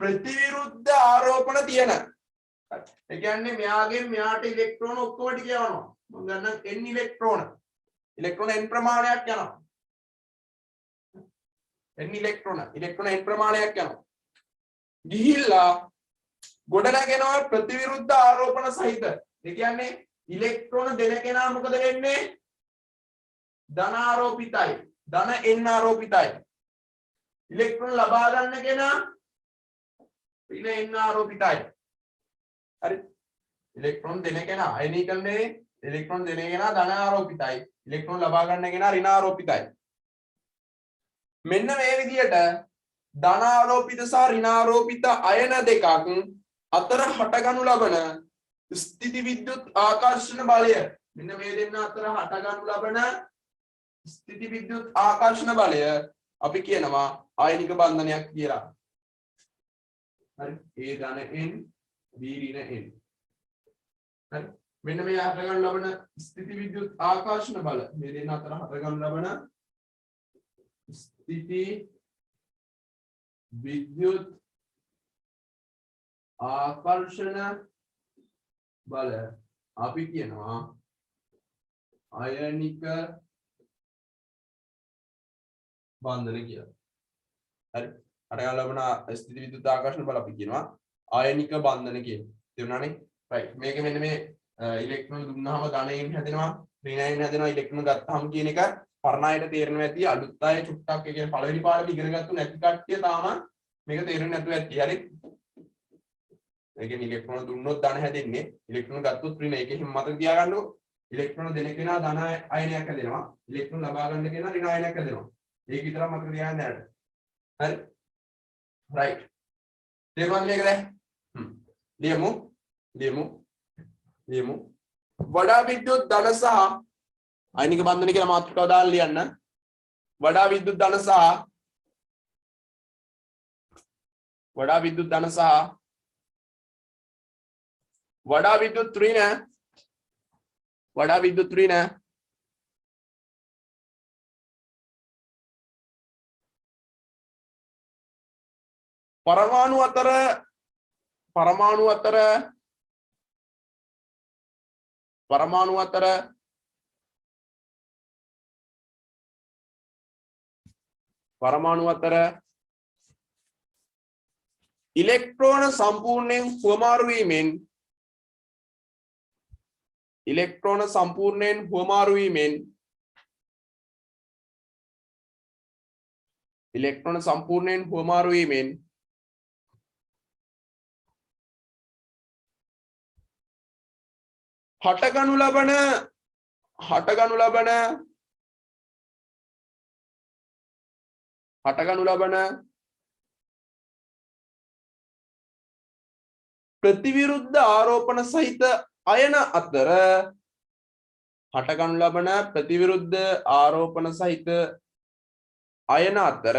ප්‍රතිවිරුද්ධ ආරෝපණ තියෙන ඒ කියන්නේ මෙයාගෙන් මෙයාට ඉලෙක්ට්‍රෝන ඔක්කොම ටික යවනවා මම ගන්නම් n ඉලෙක්ට්‍රෝන n ප්‍රමාණයක් යනවා n ඉලෙක්ට්‍රෝන n ප්‍රමාණයක් යනවා ගිහිල්ලා ගොඩනැගෙනවා ප්‍රතිවිරුද්ධ ආරෝපණ සහිත ඒ කියන්නේ ඉලෙක්ට්‍රෝන දෙන කෙනා මොකද වෙන්නේ ධන ආරෝපිතයි ධන n ආරෝපිතයි ඉලෙක්ට්‍රෝන ලබා ගන්න කෙනා ඍණ n ආරෝපිතයි හරි ඉලෙක්ට්‍රෝන දෙන කෙනා අයනීකරණයේ ඉලෙක්ට්‍රෝන දෙන කෙනා ධන ආරෝපිතයි ඉලෙක්ට්‍රෝන ලබා ගන්න කෙනා ඍණ ආරෝපිතයි මෙන්න මේ විදිහට ධන ආරෝපිත සහ ඍණ ආරෝපිත අයන දෙකක් අතර හටගනු ලබන ස්ථිති විද්‍යුත් ආකර්ෂණ බලය මෙන්න මේ දෙන්න අතර හටගනු ලබන ස්ථිති විද්‍යුත් ආකර්ෂණ බලය අපි කියනවා ආයනික බන්ධනයක් කියලා හරි A ධන n B ඍණ n හරි මෙන්න මේ හටගනු ලබන ස්ථිති විද්‍යුත් ආකර්ෂණ බල මේ දෙන්න අතර හටගනු ලබන ස්ථිති විද්‍යුත් ආකර්ෂණ බල අපි කියනවා ආයනික බන්ධන කියලා. හරි. අර ලැබෙන ස්ථිති විද්‍යුත් ආකර්ෂණ බල අපි කියනවා ආයනික බන්ධන කියලා. තේරුණානේ? right. මේක මෙන්න මේ ඉලෙක්ට්‍රෝන දුන්නාම ධනයෙන් හැදෙනවා, ඍණයෙන් හැදෙනවා ඉලෙක්ට්‍රෝන ගත්තාම කියන එක පරණායට තේරෙනවා ඇති. අලුත් අය චුට්ටක් ඒ කියන්නේ පළවෙනි පාඩම ඉගෙන ගත්තු නැති කට්ටිය තාම මේක තේරෙන්නේ නැතුව ඇති. හරි. ඒ කියන්නේ ඉලෙක්ට්‍රෝන දුන්නොත් ධන හැදෙන්නේ. ඉලෙක්ට්‍රෝන ගත්තොත් ඍණ. ඒකෙන් මතක තියාගන්නකො. ඉලෙක්ට්‍රෝන දෙන කෙනා ධන අයනයක් හැදෙනවා. ඉලෙක්ට්‍රෝන ලබා ගන්න කෙනා ඍණ අයනයක් හැදෙනවා. ඒක විතරක් මතක තියාගන්න දැනට. හරි. රයිට්. තේරුණාද මේක දැන්? ලියමු. වඩා විද්‍යුත් ධන සහ අයනික බන්ධන කියලා මාතෘකාව දාලා ලියන්න. වඩා විද්‍යුත් ධන සහ වඩා විද්‍යුත් ඍණ පරමාණු අතර ඉලෙක්ට්‍රෝන සම්පූර්ණයෙන් හුවමාරු වීමෙන් හටගනු ලබන ප්‍රතිවිරුද්ධ ආරෝපණ සහිත අයන අතර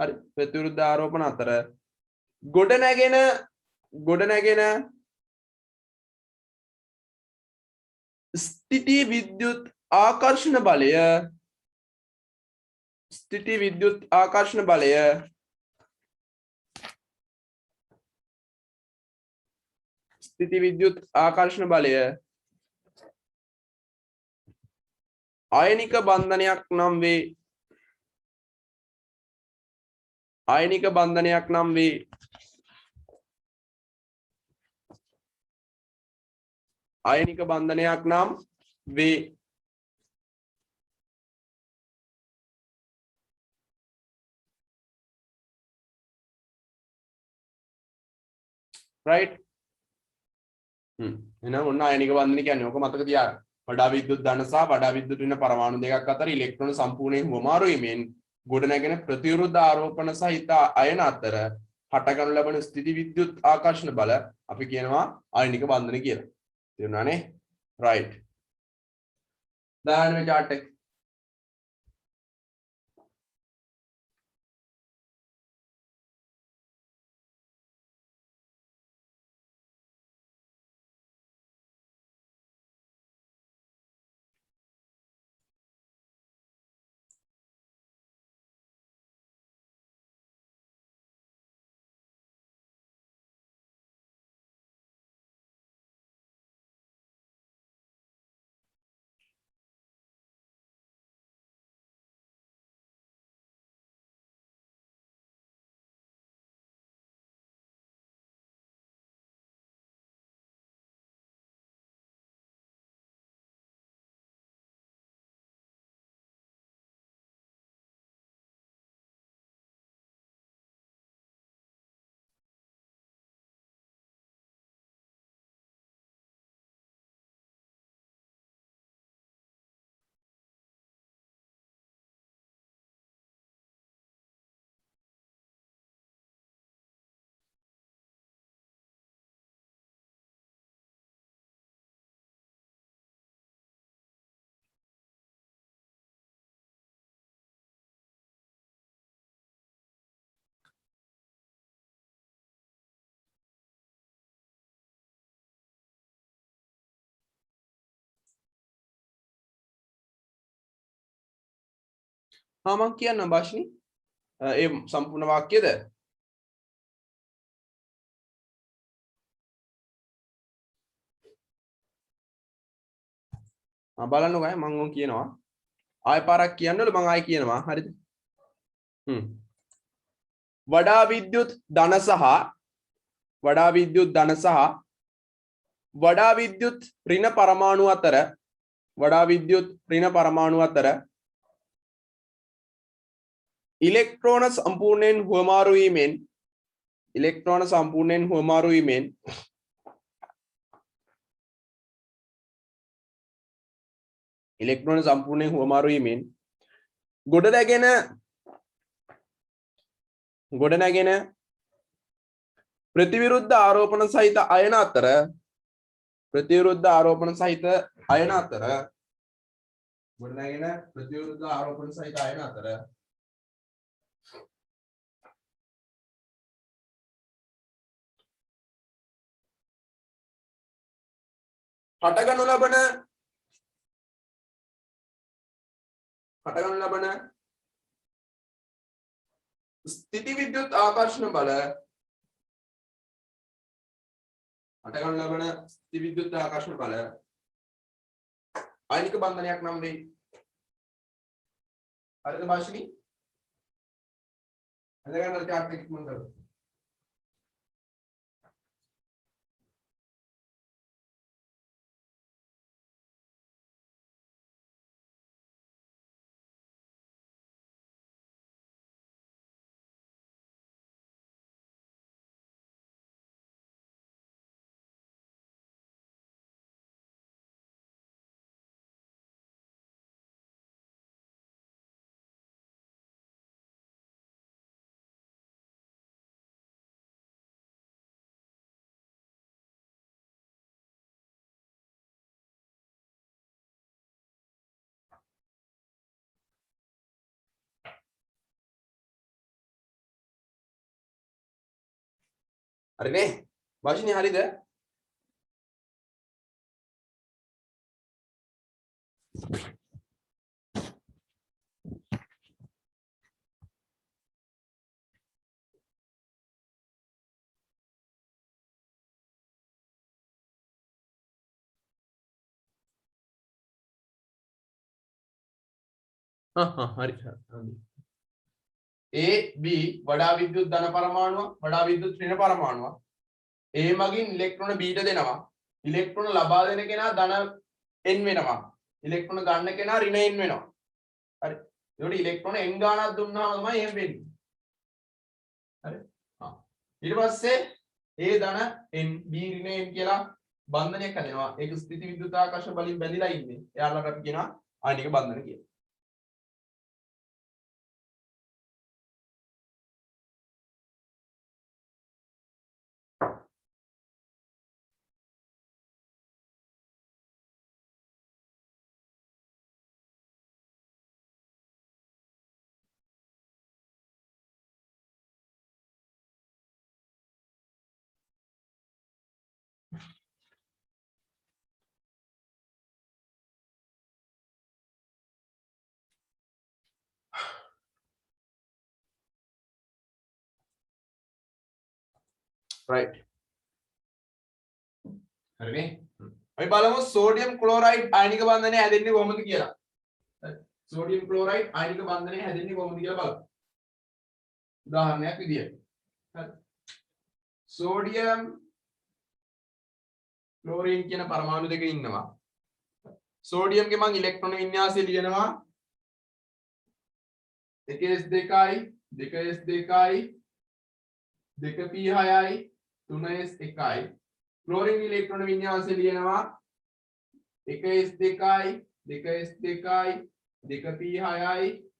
හරි ප්‍රතිවිරුද්ධ ආරෝපණ අතර ගොඩනැගෙන ස්ථිති විද්‍යුත් ආකර්ෂණ බලය ආයනික බන්ධනයක් නම් වේ. ආයනික බන්ධනයක් නම් වේ. right එහෙනම් ඔන්න ආයනික බන්ධන කියන්නේ ඕක මතක තියාගන්න. වඩා විද්‍යුත් ධන සහ වඩා විද්‍යුත් ඍණ පරමාණු දෙකක් අතර ඉලෙක්ට්‍රෝන සම්පූර්ණයෙන් හුවමාරු වීමෙන් ගොඩනැගෙන ප්‍රතිවිරුද්ධ ආරෝපණ සහිත අයන අතර හටගනු ලබන ස්ථිති විද්‍යුත් ආකර්ෂණ බල අපි කියනවා ආයනික බන්ධන කියලා. තේරුණානේ? right. දාන්න මේ chart එක. हाँ मग කියන්න භාෂිනී ඒ සම්පූර්ණ වාක්‍යද බලන්නකෝ අය මම කියනවා ආය පාරක් කියන්නවලු මම ආයි කියනවා හරිද වඩා විද්‍යුත් ධන සහ වඩා විද්‍යුත් ඍණ පරමාණු අතර ඉලෙක්ට්‍රෝන සම්පූර්ණයෙන් හුවමාරු වීමෙන් ගොඩනැගෙන ප්‍රතිවිරුද්ධ ආරෝපණ සහිත අයන අතර හටගනු ලබන ස්ථිති විද්‍යුත් ආකර්ෂණ බල ආයනික බන්ධනයක් නම් වෙයි. හරිද භාෂිනී? හදගන්න chart එක ඉක්මන් කරමු. හරිනේ? භාෂිනී හරිද? හරි. A B වඩා විද්‍යුත් ධන පරමාණුවක් වඩා විද්‍යුත් ඍණ පරමාණුවක් A මගින් ඉලෙක්ට්‍රෝන B ට දෙනවා. ඉලෙක්ට්‍රෝන ලබා දෙන කෙනා ධන n වෙනවා. ඉලෙක්ට්‍රෝන ගන්න කෙනා ඍණ n වෙනවා. හරි. ඒකට ඉලෙක්ට්‍රෝන n ගානක් දුන්නාම තමයි එහෙම වෙන්නේ. හරි. ඊට පස්සේ A ධන n B ඍණ n කියලා බන්ධනයක් හදනවා. ඒක ස්ථිති විද්‍යුත් ආකර්ෂණ බලින් බැඳිලා ඉන්නේ. එයාලට අපි කියනවා ආයනික බන්ධන කියලා. right හරිනේ අපි බලමු සෝඩියම් ක්ලෝරයිඩ් ආයනික බන්ධනය හැදෙන්නේ කොහොමද කියලා. සෝඩියම් ක්ලෝරයිඩ් ආයනික බන්ධනය හැදෙන්නේ කොහොමද කියලා බලමු. උදාහරණයක් විදියට. හරි. සෝඩියම් ක්ලෝරින් කියන පරමාණු දෙක ඉන්නවා. සෝඩියම්ගේ මම ඉලෙක්ට්‍රෝන වින්‍යාසය ලියනවා 1s2යි 2s2යි 2p6යි 3s1යි ක්ලෝරින් ඉලෙක්ට්‍රෝන වින්‍යාසය ලියනවා 1s2යි 2s2යි 2p6යි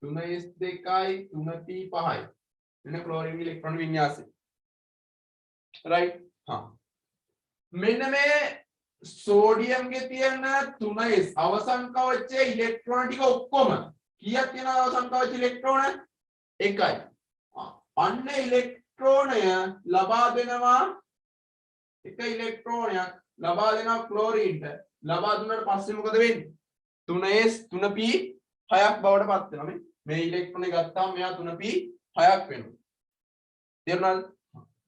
3s2යි 3p5යි එන ක්ලෝරින් ඉලෙක්ට්‍රෝන වින්‍යාසය right हाँ මෙන්න මේ සෝඩියම්ගේ තියෙන 3s අවසන් කවචයේ ඉලෙක්ට්‍රෝන ටික ඔක්කොම කීයක් තියෙනවද අවසන් කවචයේ ඉලෙක්ට්‍රෝන 1යි අන්න ඉලෙක්ට්‍රෝනය ලබා දෙනවා එක ඉලෙක්ට්‍රෝනයක් ලබා දෙනවා ක්ලෝරින්ට ලබා දුන්නාට පස්සේ මොකද වෙන්නේ 3s 3p 6ක් බවට පත් වෙනවා මේ ඉලෙක්ට්‍රෝන එක ගත්තාම මෙයා 3p 6ක් වෙනවා තේරුණාද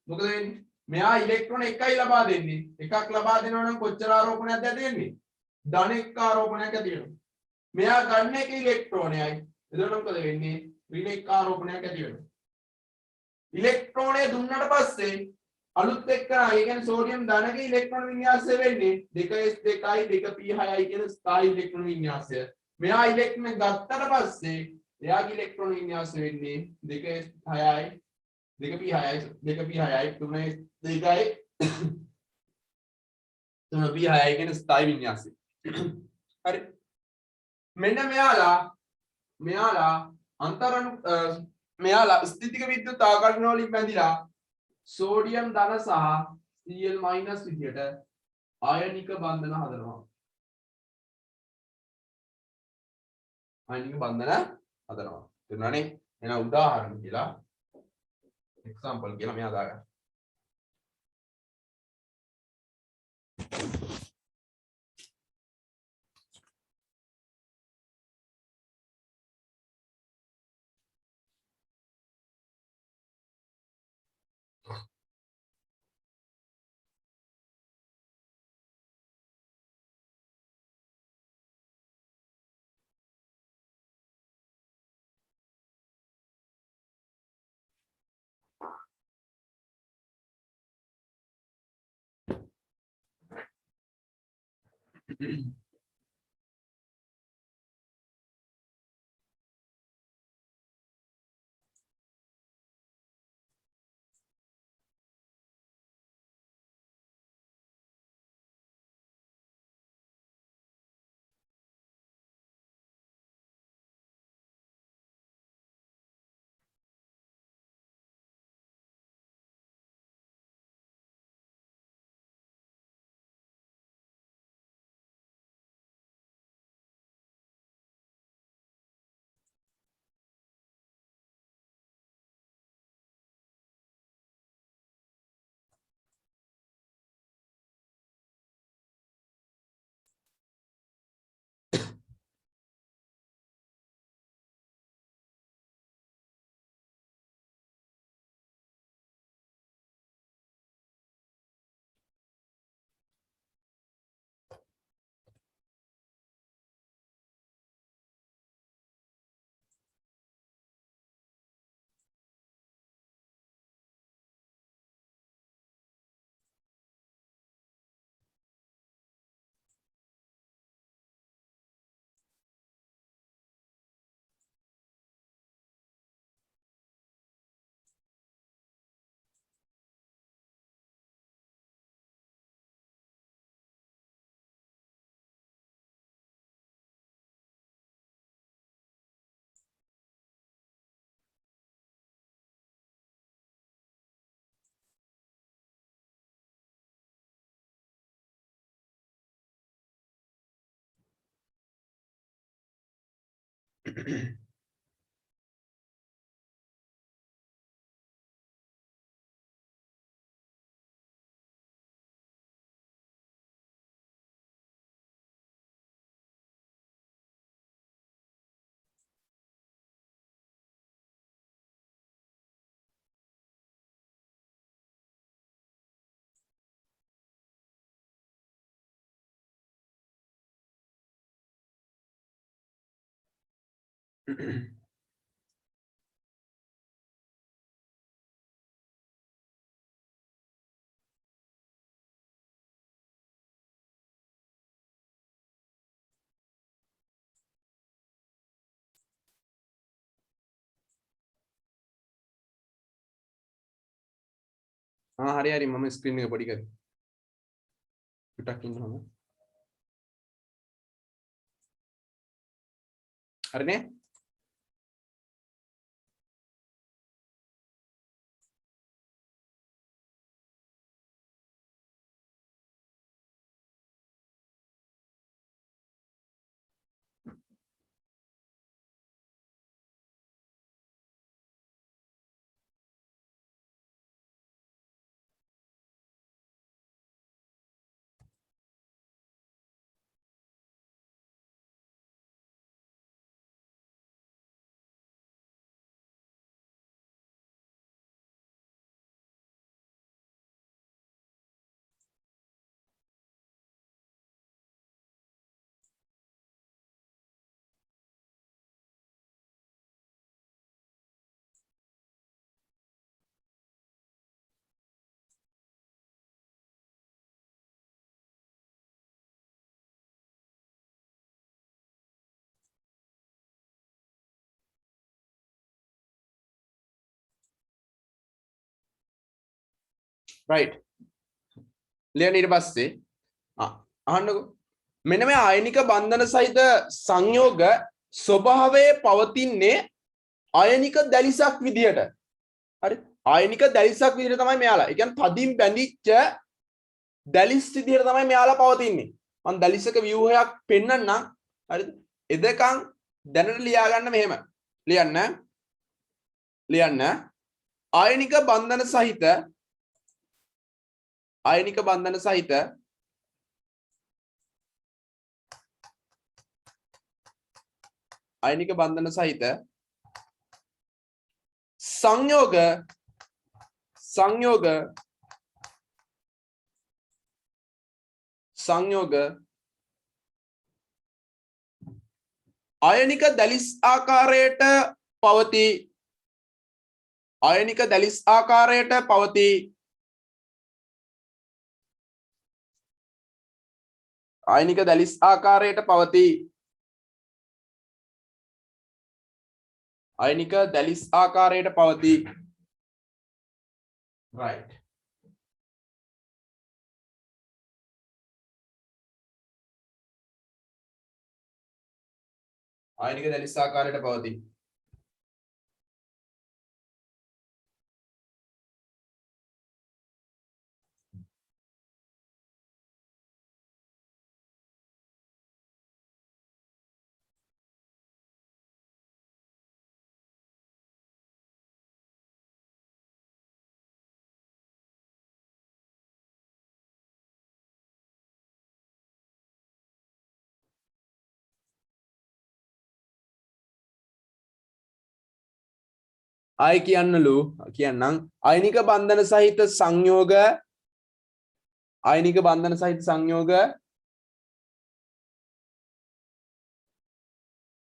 මොකද වෙන්නේ මෙයා ඉලෙක්ට්‍රෝන එකයි ලබා දෙන්නේ එකක් ලබා දෙනවා නම් කොච්චර ආරෝපණයක්ද ඇති වෙන්නේ ධන එක්ක ආරෝපණයක් ඇති වෙනවා මෙයා ගන්න එක ඉලෙක්ට්‍රෝනයයි එතකොට මොකද වෙන්නේ ඍණ එක්ක ආරෝපණයක් ඇති වෙනවා ඉලෙක්ට්‍රෝනය දුන්නාට පස්සේ අලුත් එක්කන ඒ කියන්නේ සෝඩියම් ධනක ඉලෙක්ට්‍රෝන වින්‍යාසය වෙන්නේ 2s2යි 2p6යි කියන ස්ථායි ඉලෙක්ට්‍රෝන වින්‍යාසය. මෙහා ඉලෙක්ට්‍රෝන ගත්තට පස්සේ එයාගේ ඉලෙක්ට්‍රෝන වින්‍යාසය වෙන්නේ 2s6යි 2p6යි 2p6යි 3s2යි 3p6යි කියන ස්ථායි වින්‍යාසය. හරි. මෙන්න මෙයාලා අන්තරණු මෙයාලා ස්ථිතික විද්‍යුත් ආකර්ෂණ වලින් බැඳිලා සෝඩියම් ධන සහ Cl මයිනස් විදියට ආයනික බන්ධන හදනවා. ආයනික බන්ධන හදනවා. තේරුණානේ? එහෙනම් උදාහරණ කියලා එක්සැම්පල් කියලා මෙයා දාගන්න. හරි මම ස්ක්‍රීන් එක පොඩි කරේ. පිටක් ඉන්නවම. හරිනේ? right ලියන්න ඊට පස්සේ අහන්නකෝ මෙන්න මේ ආයනික බන්ධන සහිත සංයෝග ස්වභාවයේ පවතින්නේ ආයනික දැලිසක් විදියට හරි ආයනික දැලිසක් විදියට තමයි මෙයාලා ඒ කියන්නේ තදින් බැඳිච්ච දැලිස් විදියට තමයි මෙයාලා පවතින්නේ මම දැලිසක ව්‍යුහයක් පෙන්නන්නම් හරිද එදකන් දැනට ලියා ගන්න මෙහෙම ලියන්න ආයනික බන්ධන සහිත සංයෝග ආයනික දැලිස් ආකාරයට පවතී ආයනික දැලිස් ආකාරයට පවතී right ආයනික දැලිස් ආකාරයට පවතී ආයි කියන්නලු කියන්නම් ආයනික බන්ධන සහිත සංයෝග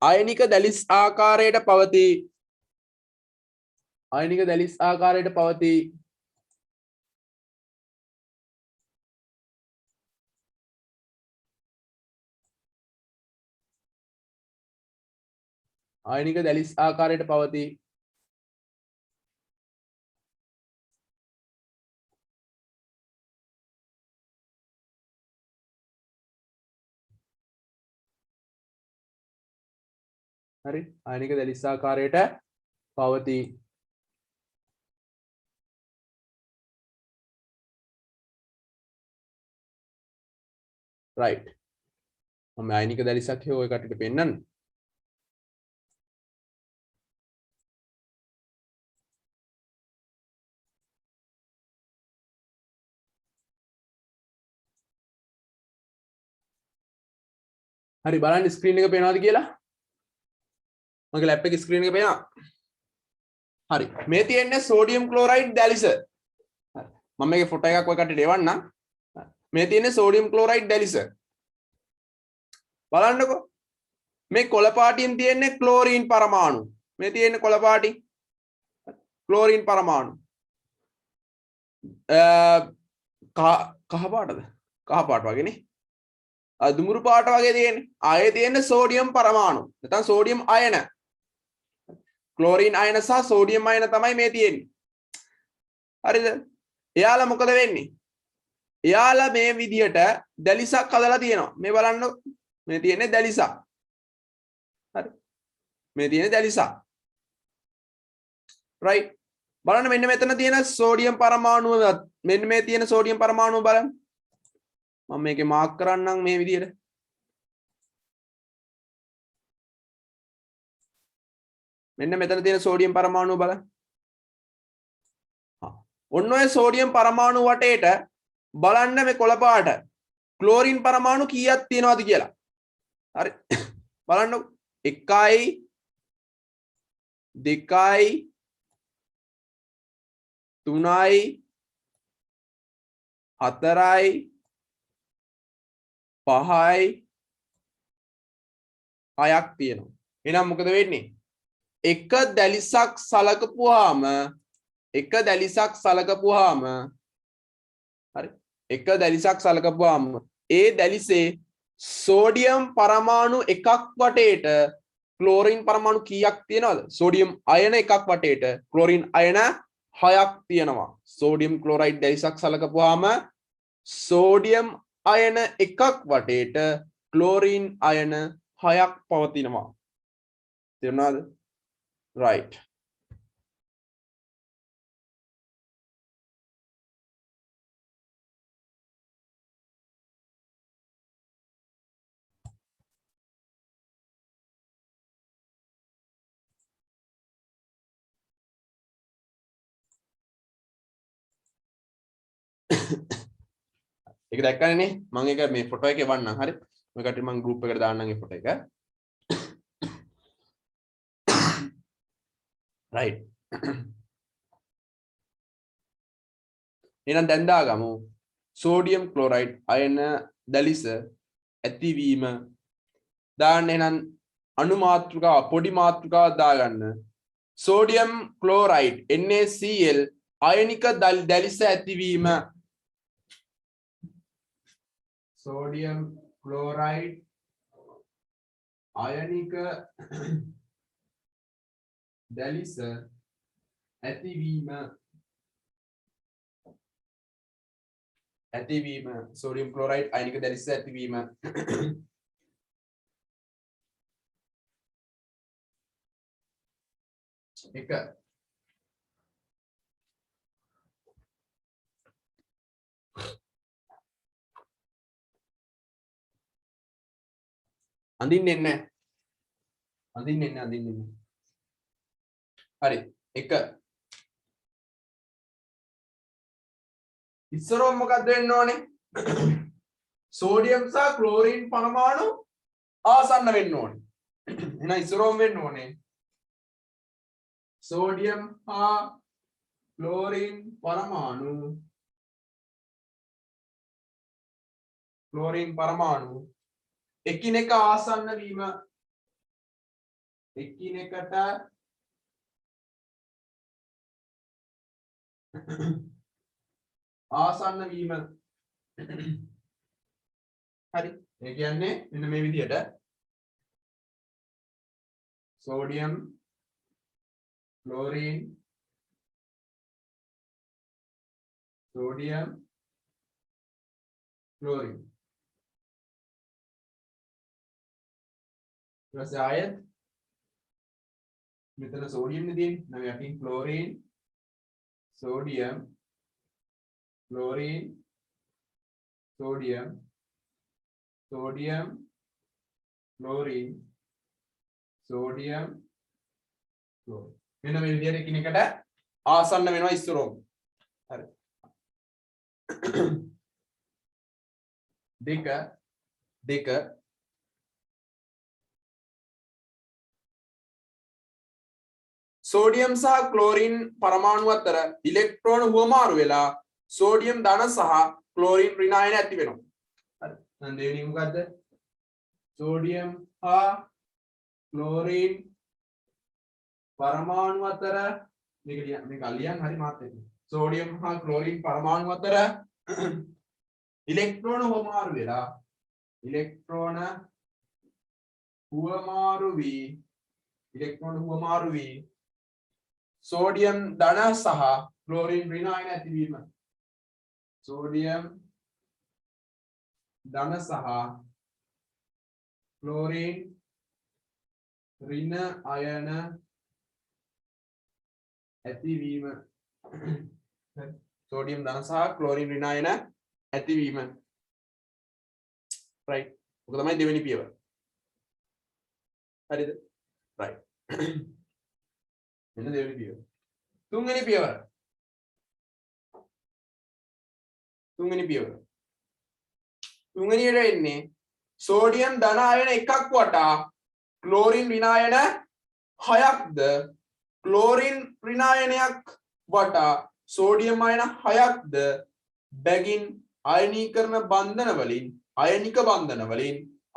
ආයනික දැලිස් ආකාරයට පවතී ආයනික දැලිස් ආකාරයට පවතී හරි ආයනික දැලිස් ආකාරයට පවතී right මම ආයනික දැලිසක් හේ ඔය කටට පෙන්නන්න හරි බලන්න ස්ක්‍රීන් එක පේනවද කියලා මගේ ලැප් එකේ ස්ක්‍රීන් එක පේනවා හරි මේ තියෙන්නේ සෝඩියම් ක්ලෝරයිඩ් දැලිස හරි මම මේකේ ෆොටෝ එකක් ඔය කටට එවන්නම් මේ තියෙන්නේ සෝඩියම් ක්ලෝරයිඩ් දැලිස බලන්නකෝ මේ කොළ පාටින් තියෙන්නේ ක්ලෝරීන් පරමාණු මේ තියෙන්නේ කොළ පාටි ක්ලෝරීන් පරමාණු කහ පාට වගේනේ දුමුරු පාට වගේ තියෙන්නේ ආයේ තියෙන්නේ සෝඩියම් පරමාණු නැත්නම් සෝඩියම් අයන ක්ලෝරීන් අයන සහ සෝඩියම් අයන තමයි මේ තියෙන්නේ හරිද එයාලා මොකද වෙන්නේ එයාලා මේ විදියට දැලිසක් හදලා තියෙනවා මේ බලන්න මේ තියෙන්නේ දැලිසක් හරි මේ තියෙන්නේ දැලිසක් right බලන්න මෙන්න මෙතන තියෙන සෝඩියම් පරමාණුව මෙන්න මේ තියෙන සෝඩියම් පරමාණුව බලන්න මම මේකේ මාක් කරන්නම් මේ විදියට මෙන්න මෙතන තියෙන සෝඩියම් පරමාණුව බලන්න ඔන්න ඔය සෝඩියම් පරමාණු වටේට බලන්න මේ කොළ පාට ක්ලෝරින් පරමාණු කීයක් තියෙනවද කියලා හරි බලන්න 1යි 2යි 3යි 4යි 5යි 6ක් තියෙනවා එහෙනම් මොකද වෙන්නේ එක දැලිසක් සලකපුවාම හරි එක දැලිසක් සලකපුවාම ඒ දැලිසේ සෝඩියම් පරමාණු එකක් වටේට ක්ලෝරින් පරමාණු කීයක් තියෙනවද සෝඩියම් අයන එකක් වටේට ක්ලෝරින් අයන 6ක් තියෙනවා. සෝඩියම් ක්ලෝරයිඩ් දැලිසක් සලකපුවාම සෝඩියම් අයන එකක් වටේට ක්ලෝරීන් අයන 6ක් පවතිනවා. තේරුණාද? right. ඒක දැක්කනේ මම ඒක මේ ෆොටෝ එකේ වන්නම් හරි මේ කට්ටිය මම ගෲප් එකට දාන්නම් මේ ෆොටෝ එක right එහෙනම් දැන් දාගමු සෝඩියම් ක්ලෝරයිඩ් අයන දැලිස ඇතිවීම දාන්න එහෙනම් අණු මාත්‍රිකාව පොඩි මාත්‍රිකාවක් දාගන්න සෝඩියම් ක්ලෝරයිඩ් NaCl අයනික දැලිස ඇතිවීම sodium chloride අයනික දැලිස ඇතිවීම sodium chloride අයනික දැලිස ඇතිවීම එක අඳින්නේ නැහැ හරි එක ඉස්සරෝම මොකක්ද වෙන්න ඕනේ සෝඩියම් සහ ක්ලෝරින් පරමාණු ආසන්න වෙන්න ඕනේ එහෙනම් ඉස්සරෝම වෙන්න ඕනේ සෝඩියම් හා ක්ලෝරින් පරමාණු එකිනෙක ආසන්න වීම එකිනෙකට ආසන්න වීම හරි ඒ කියන්නේ මෙන්න මේ විදිහට සෝඩියම් ක්ලෝරින් ඊට ආයත් මෙතන සෝඩියම් නේ තියෙන්නේ නම් යටින් chlorine sodium chlorine sodium chlorine sodium chlorine මෙන්න මේ විදිහට එකිනෙකට ආසන්න වෙනවා ඉස්සරෝම හරි දෙක සෝඩියම් සහ ක්ලෝරින් පරමාණු අතර ඉලෙක්ට්‍රෝන හුවමාරු වෙලා සෝඩියම් ධන සහ ක්ලෝරින් ඍණ අයන ඇති වෙනවා. හරි. දැන් දෙවෙනි මොකද්ද? සෝඩියම් හා ක්ලෝරින් පරමාණු අතර මේක අලියන් හරි මාත් එක්ක. සෝඩියම් හා ක්ලෝරින් පරමාණු අතර ඉලෙක්ට්‍රෝන හුවමාරු වෙලා ඉලෙක්ට්‍රෝන හුවමාරු වී සෝඩියම් ධන සහ ක්ලෝරින් ඍණ අයන ඇතිවීම සෝඩියම් ධන සහ ක්ලෝරින් ඍණ අයන ඇතිවීම සෝඩියම් ධන සහ ක්ලෝරින් ඍණ අයන ඇතිවීම right ඔක තමයි දෙවෙනි පියවර හරිද right මෙන්න දෙවෙනි පියවර තුන්වෙනි පියවර එන්නේ සෝඩියම් ධන අයන එකක් වටා ක්ලෝරින් ඍණ අයන 6ක්ද ක්ලෝරින් ඍණ අයනයක් වටා සෝඩියම් අයන 6ක්ද බැගින් අයනීකරණ බන්ධන වලින්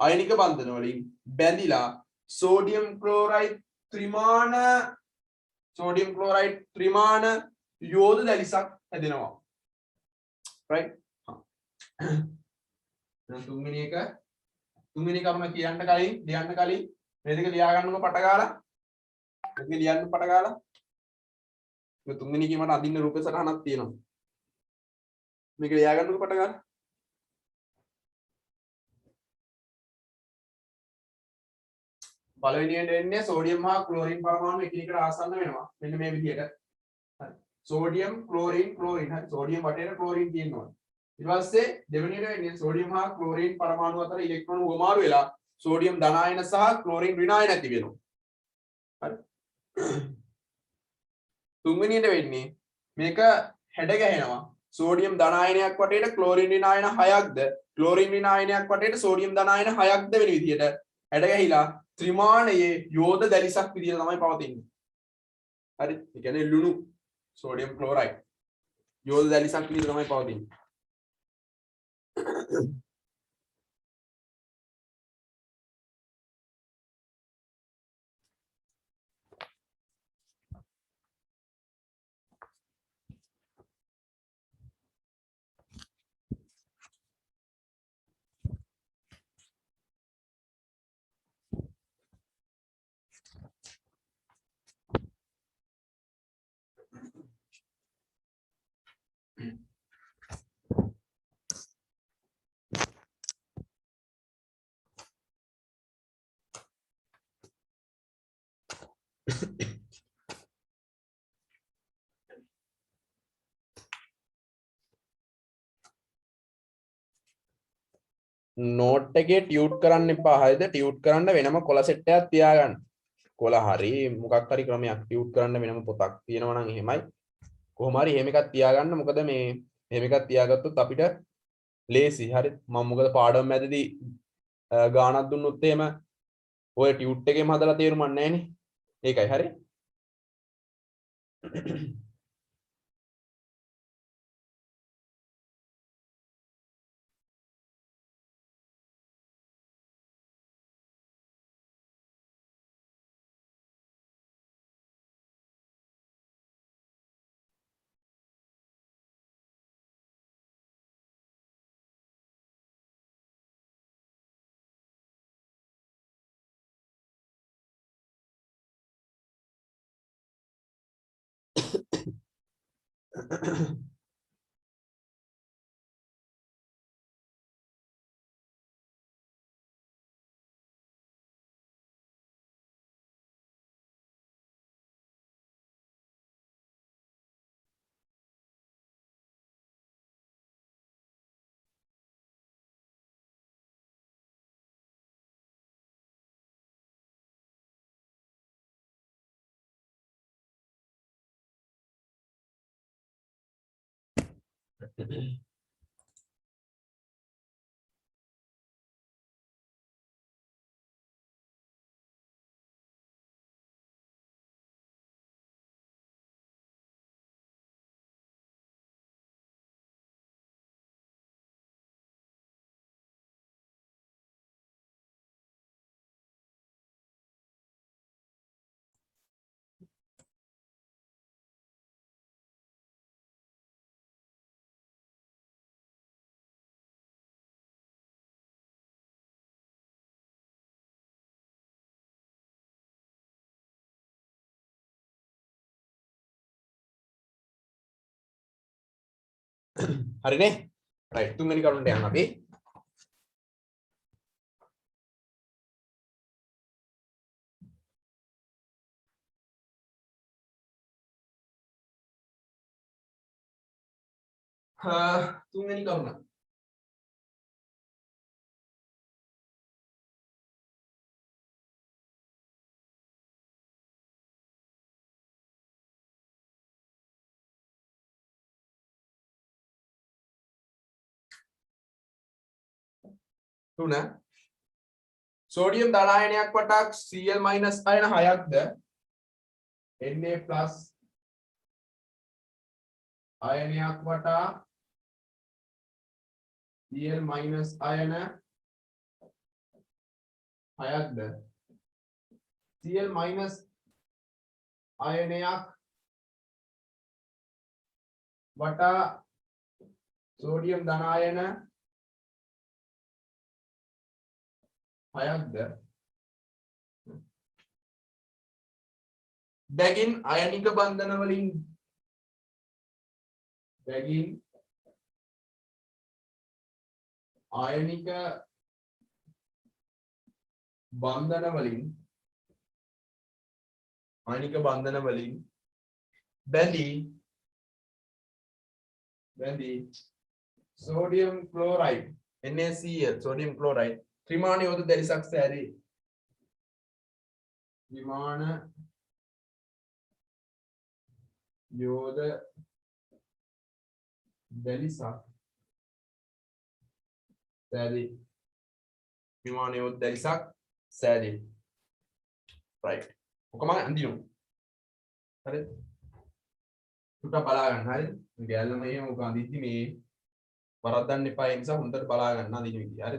අයනික බන්ධන වලින් බැඳිලා සෝඩියම් ක්ලෝරයිඩ් ත්‍රිමාන යෝධ දැලිසක් හැදෙනවා right දැන් තුන්වෙනි කරුණ ලියන්න කලින් මේ දෙක ලියා ගන්නකො පට ගාලා මේ තුන්වෙනි එකේ මට අඳින්න රූපේ සටහනක් තියෙනවා. මේක ලියා ගන්නකො පට ගන්න. පළවෙනියෙන් එන්නේ සෝඩියම් හා ක්ලෝරින් පරමාණු එකිනෙකට ආසන්න වෙනවා. මෙන්න මේ විදිහට. හරි. Sodium chlorine chlorine. හරි. සෝඩියම් වටේට ක්ලෝරින් තියෙනවා. ඊට පස්සේ දෙවෙනියට වෙන්නේ සෝඩියම් හා ක්ලෝරින් පරමාණු අතර ඉලෙක්ට්‍රෝන උවමාරු වෙලා සෝඩියම් ධන ආයන සහ ක්ලෝරින් ඍණ ආයන ඇති වෙනවා. හරි. තුන්වෙනියට වෙන්නේ මේක හැඩ ගැහෙනවා. සෝඩියම් ධන ආයනයක් වටේට ක්ලෝරින් ඍණ ආයන 6ක්ද ක්ලෝරින් ඍණ ආයනයක් වටේට සෝඩියම් ධන ආයන 6ක්ද වෙන විදිහට හැඩ ගැහිලා ත්‍රිමාණයේ යෝධ දැලිසක් විදිහට තමයි පවතින්නේ. හරි. ඒ කියන්නේ ලුණු සෝඩියම් ක්ලෝරයිඩ් යෝධ දැලිසක් විදිහට තමයි පවතින්නේ. නෝට් එකේ ටියුට් කරන්න එපා. හරිද? ටියුට් කරන්න වෙනම කොළ සෙට් එකක් තියාගන්න. කොළ හරි මොකක් හරි ක්‍රමයක් ටියුට් කරන්න වෙනම පොතක් තියෙනවා නම් එහෙමයි. කොහොම හරි එහෙම එකක් තියාගන්න. මොකද මේ එහෙම එකක් තියාගත්තොත් අපිට ලේසි. හරි. මම මොකද පාඩම මැදදී ගානක් දුන්නොත් එහෙම ඔය ටියුට් එකේම හදලා තේරුමක් නැහැ නේ. ඒකයි හරි. හරිනේ. රයිට්. තුන්වෙනි කරුණට යන්න අපි. තුන්වෙනි කරුණ. තුන සෝඩියම් ධන ආයනයක් වටා Cl- ආයන 6ක්ද Na+ ආයනයක් වටා Cl- ආයන 6ක්ද Cl- ආයනයක් වටා සෝඩියම් ධන ආයන 6ක්ද බැගින් අයනික බන්ධන වලින් බැගින් ආයනික බන්ධන වලින් බැඳී sodium chloride NaCl sodium chloride ත්‍රිමාණ යෝධ දැලිසක් සෑදී ත්‍රිමාණ යෝධ දැලිසක් සෑදී right ඔකම අඳිනු හරි සුට්ටක් බලා ගන්න හරි ගෑල්ලම එහෙම ඔක අඳිද්දි මේ වරද්දන්න එපා ඒ නිසා හොඳට බලා ගන්න අඳින විදිය හරි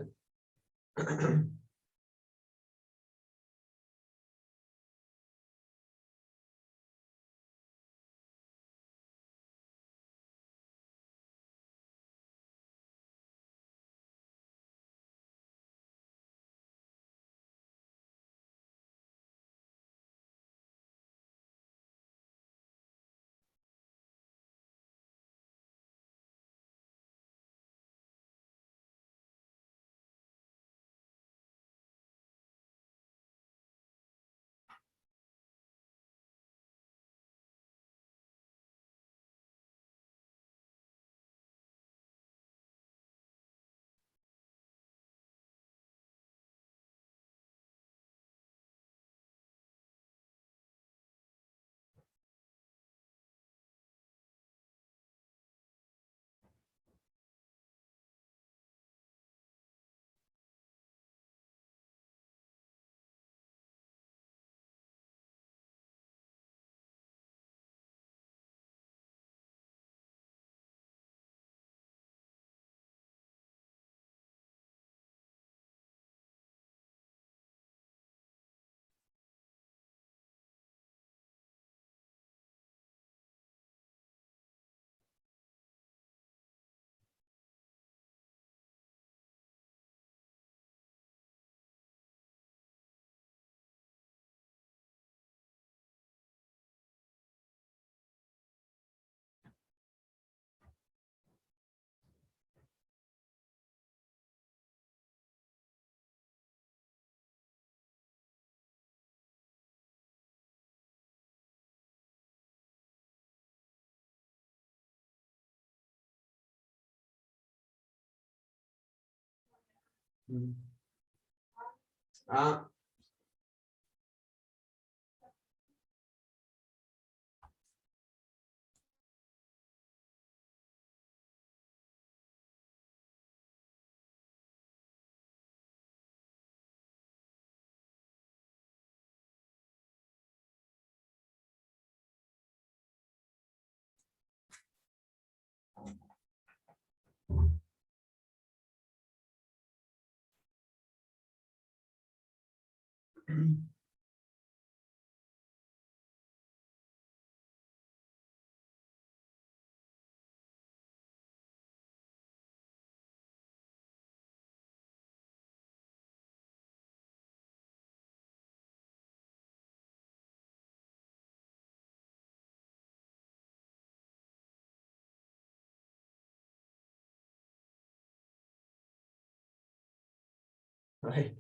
right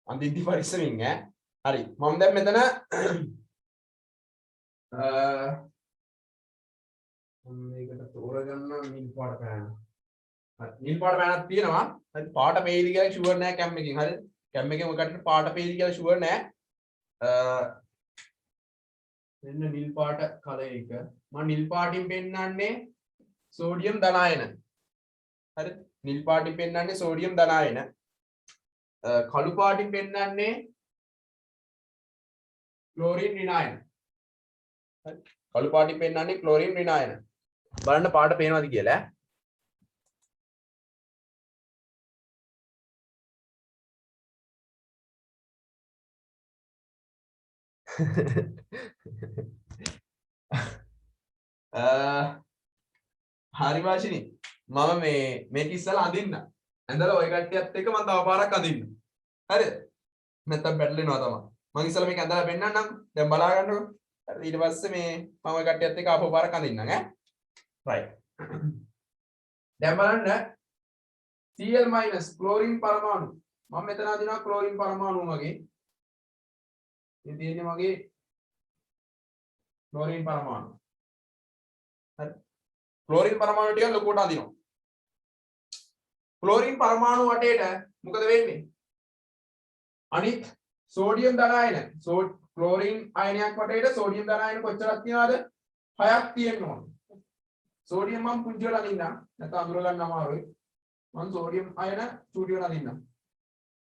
අන්තිම පරිස්සමින් ඈ හරි මම දැන් මෙතන මේකට තෝරගන්න නිල් පාට පෑන හරි නිල් පාට පෑනක් තියෙනවා හරි පාට පේයිද කියලා ෂුවර් නෑ කැම් එකකින් හරි කැම් එකෙන් ඔකට පාට පේයිද කියලා ෂුවර් නෑ මෙන්න නිල් පාට කලර් එක මම නිල් පාටින් පෙන්නන්නේ සෝඩියම් ධනායන හරි නිල් පාටින් පෙන්නන්නේ සෝඩියම් ධනායන කළු පාටින් පෙන්නන්නේ ක්ලෝරින් ඍණායන හරි කළු පාටින් පෙන්නන්නේ ක්ලෝරින් ඍණායන බලන්න පාට පේනවද කියලා හරි වාෂිනී මම මේක ඉස්සලා අඳින්න ඇඳලා ඔය කට්ටියත් එක්ක මම තව පාරක් අඳින්න හරිද නැත්තම් පැටලෙනවා තමයි මම ඉස්සලා මේක ඇඳලා පෙන්නන්නම් දැන් බලා ගන්නකො ඊට පස්සේ මේ මම ඔය කට්ටියත් එක්ක ආපහු පාරක් අඳින්නම් ඈ right දැන් බලන්න Cl minus ක්ලෝරින් පරමාණු මම මෙතන අදිනවා ක්ලෝරින් පරමාණු මගේ මේ තියෙන්නේ මගේ ක්ලෝරින් පරමාණු හරි ක්ලෝරින් පරමාණු ටික ලොකුවට අදිනවා ක්ලෝරින් පරමාණු වටේට මොකද වෙන්නේ අනිත් සෝඩියම් ධන අයන ක්ලෝරින් අයනයක් වටේට සෝඩියම් ධන අයන කොච්චරක් තියනවද 6ක් තියෙන්න ඕන සෝඩියම් මම පුංචි වෙලා අදින්නම් නැත්නම් අඳුර ගන්න අමාරුයි මම සෝඩියම් අයන චූටි වෙලා අදින්නම්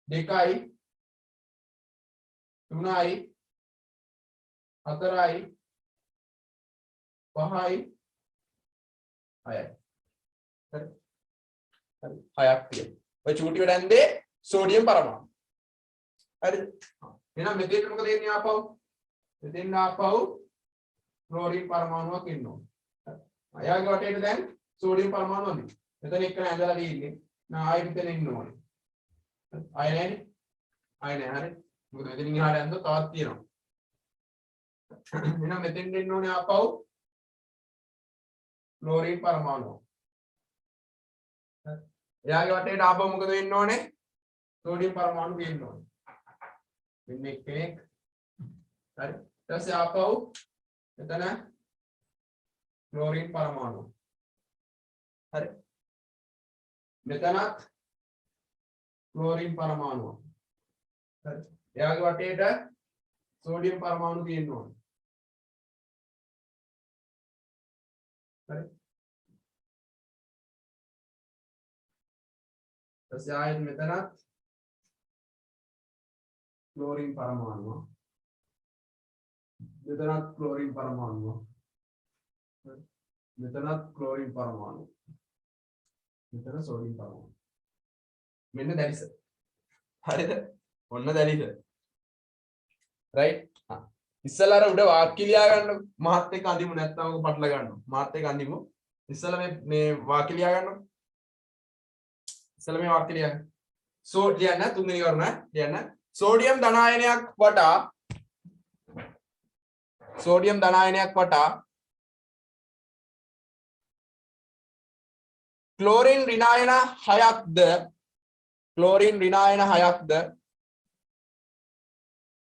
2යි 3යි 4යි 5යි 6යි හරි හරි 6ක් තියෙනවා ඔය චූටි වෙලන්දේ සෝඩියම් පරමාණු හරිද එහෙනම් මෙතෙන්ට මොකද එන්නේ ආපහු මෙතෙන් ආපහු ක්ලෝරින් පරමාණුවක් එන්න ඕන අයාගේ වටේට දැන් සෝඩියම් පරමාණු අදින්න මෙතන එක්කන ඇඳලා තියෙන්නේ නා ආයෙ මෙතන ඉන්න ඕනේ ආයෙ නැහැ ආයෙ නැහැ හරි මොකද මෙතනින් එහාට ඇඳලා තවත් තියෙනවා එහෙනම් මෙතෙන් එන්න ඕනේ ආපහු ක්ලෝරින් පරමාණු එයාගේ වටේට ආපහු මොකද වෙන්න ඕනේ සෝඩියම් පරමාණු ගේන්න ඕනේ මෙන්න කෙනෙක් හරි ඊට පස්සේ ආපහු එතන ක්ලෝරින් පරමාණු හරි මෙතනත් ක්ලෝරින් පරමාණු හරි එයාගේ වටේට සෝඩියම් පරමාණු තියෙන්න ඕනේ හරි ඊට පස්සේ ආයෙත් මෙතනත් ක්ලෝරින් පරමාණුව මෙතනත් ක්ලෝරින් පරමාණුව මෙතනත් ක්ලෝරින් පරමාණුව මෙතන සෝඩියම් පරමාණු මෙන්න දැලිස හරිද ඔන්න දැලිස රයිට් ඉස්සලා අර උඩ වාක්‍ය ලියා ගන්න මාත් එක්ක අඳිමු නැත්නම් ඔක පටල ගන්නවා මාත් එක්ක අඳිමු ඉස්සලා මේ වාක්‍ය ලියා ගන්නවා ඉස්සලා මේ වාක්‍ය ලියන්න ලියන්න තුන්වෙනි කරුණ ලියන්න සෝඩියම් ධනායනයක් වටා ක්ලෝරින් ඍණායන 6ක්ද ක්ලෝරින් ඍණායන 6ක්ද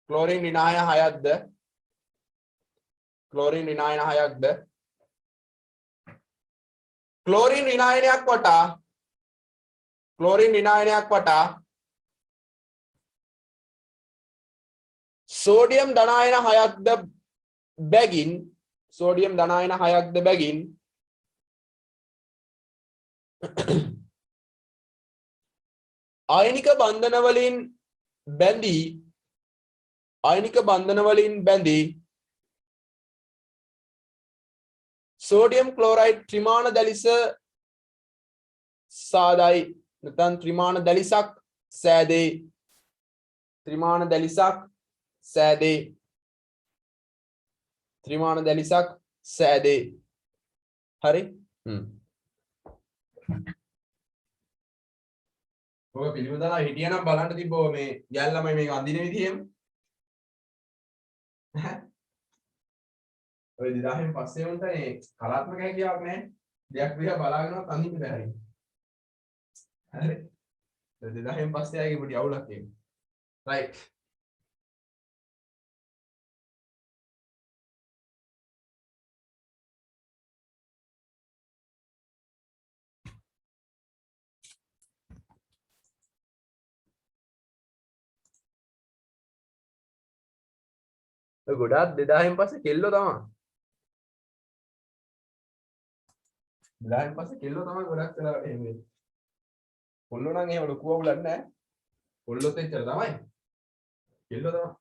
ක්ලෝරින් ඍණායන 6ක්ද ක්ලෝරින් ඍණායන 6ක්ද ක්ලෝරින් ඍණායනයක් වටා සෝඩියම් ධනායන 6ක්ද බැගින් සෝඩියම් ධනායන 6ක්ද බැගින් ආයනික බන්ධන වලින් බැඳී සෝඩියම් ක්ලෝරයිඩ් ත්‍රිමාණ දැලිස සාදයි නැත්නම් ත්‍රිමාණ දැලිසක් සෑදේ ත්‍රිමාණ දැලිසක් සෑදේ හරි ඔය පිළිම දාලා හිටියනම් බලන්න තිබ්බෝ මේ ගැල් ළමයි මේක අඳින විදිහෙම ඔය 2000න් පස්සේ වුණා මේ කලාත්මක හැකියාවක් නැහැ දෙයක් දිහා බලාගෙනවත් අඳින්න බැහැ හරි 2000න් පස්සේ ආයේ පොඩි අවුලක් එන්නේ රයිට් ගොඩාක් 2000න් පස්සේ කෙල්ලෝ තමයි 2000න් පස්සේ කෙල්ලෝ තමයි ගොඩක් වෙලාවට එහෙම වෙන්නේ කොල්ලෝ නම් එහෙම ලොකු අවුලක් නැහැ කොල්ලොත් එච්චර තමයි කෙල්ලෝ තමයි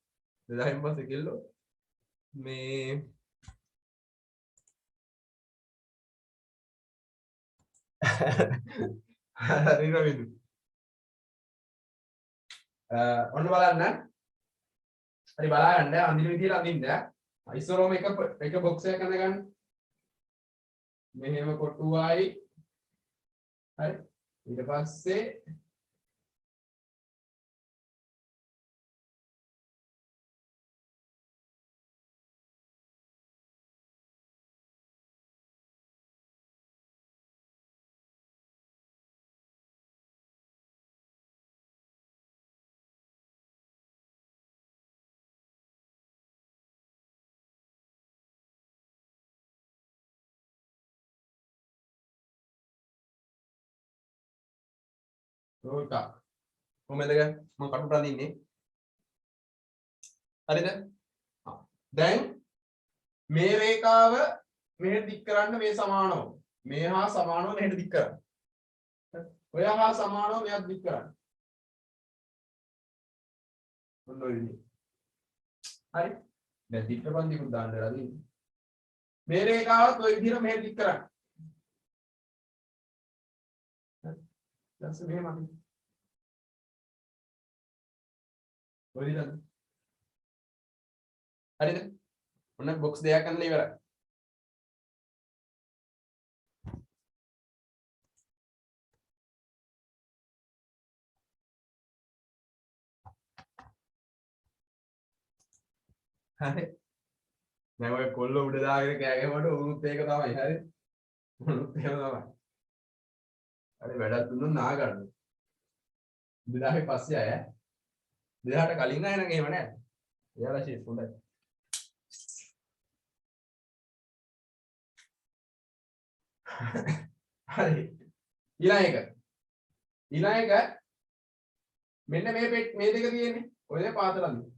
2000න් පස්සේ කෙල්ලෝ මේ හරි රවිදු ඔන්න බලන්න හරි බලන්න අඳින විදිහට අඳින්න අයිසෝරෝම එක බොක්ස් එකක් අඳගන්න මෙහෙම කොටුවයි හරි ඊට පස්සේ රෝල් එකක්. කොහමද මම කටුට අඳින්නේ? හරිද? දැන් මේ රේඛාව මෙහෙට දික් කරන්න මේ සමානව. මේ හා සමානව මෙහෙට දික් කරන්න. ඔය හා සමානව මෙයක් දික් කරන්න. මොන ඔය විදිහට. හරි. දැන් දික්කපන්තිකුත් දාන්න වෙලා තියෙන්නේ. මේ රේඛාවත් ඔය විදිහට මෙහෙට දික් කරන්න. දැන් මෙහෙම අපි. ඔය විදිහට. හරිද? ඔන්න බොක්ස් දෙකක් කරලා ඉවරයි. හරි. දැන් ඔය කොල්ල උඩ දාගෙන කෑ ගැහුවට උනුත් ඒක තමයි. හරි. උනුත් එහෙම තමයි. හරි වැඩක් දුන්නොත් නා ගන්න. 2000 පස්සේ අය 2000ට කලින් අය නම් එහෙම නෑ. එයාලා ෂේප් හොඳයි. හරි. ඊළඟ එක මෙන්න මේ දෙක තියෙන්නේ. ඔය දෙක පාතලන්නේ.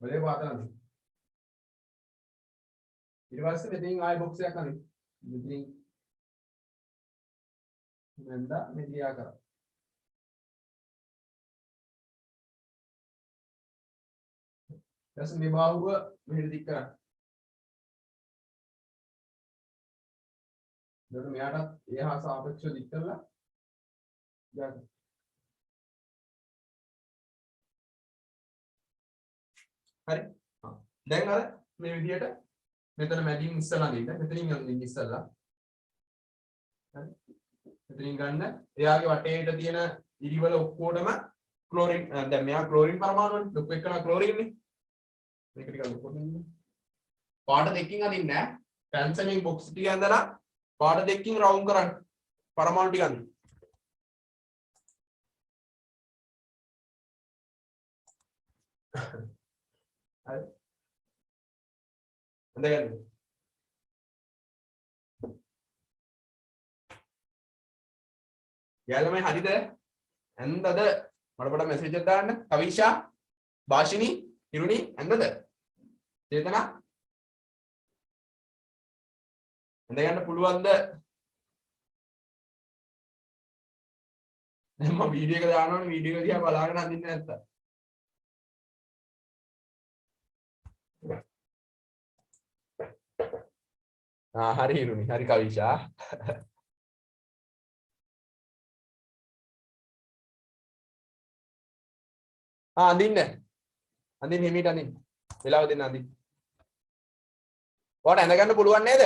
ඔය දෙක පාතලන්නේ. ඊට පස්සේ මෙතනින් ආයෙ බොක්ස් එකක් අනිත්. මෙතනින් මෙන්ද මෙදියා කරා. ඊට මේ බාහුව මෙහෙට දික් කරා. එතකොට මෙයාටත් ඒ හා සාපේක්ෂව දික් කරලා ගන්න. හරි. දැන් අර මේ විදිහට මෙතන මැදින් ඉස්සලා දෙන්න. මෙතනින් යන්න ඉස්සලා. හරි. මෙතනින් ගන්න. එයාගේ වටේට තියෙන ඉරිවල ඔක්කොටම ක්ලෝරින් දැන් මෙයා ක්ලෝරින් පරමාණුනේ. ලොකු එකන ක්ලෝරින්නේ. මේක ටිකක් ලොකු දෙන්න. පාට දෙකකින් අදින්න ඈ. පැන්සලින් බොක්ස් ටික ඇඳලා පාට දෙකකින් රවුන්ඩ් කරන්න. පරමාණු ටික අදින්න. හරි. හොඳයි. යාළුවනේ හරිද? ඇන්දද? මට පොඩ මෙසේජ් එකක් දාන්න. කවිෂා, භාෂිනී, හිරුනි ඇන්දද? චේතනා? ඇඳ ගන්න පුළුවන්ද? දැන් මම වීඩියෝ එක දානවනේ වීඩියෝ එක දිහා බලාගෙන අඳින්නේ නැත්තම්. හරි හිරුනි. හරි කවිෂා. අඳින්න. අඳින්න හිමීට අඳින්න. වෙලාව දෙන්න අඳින්න. ඔයාලට ඇඳ ගන්න පුළුවන් නේද?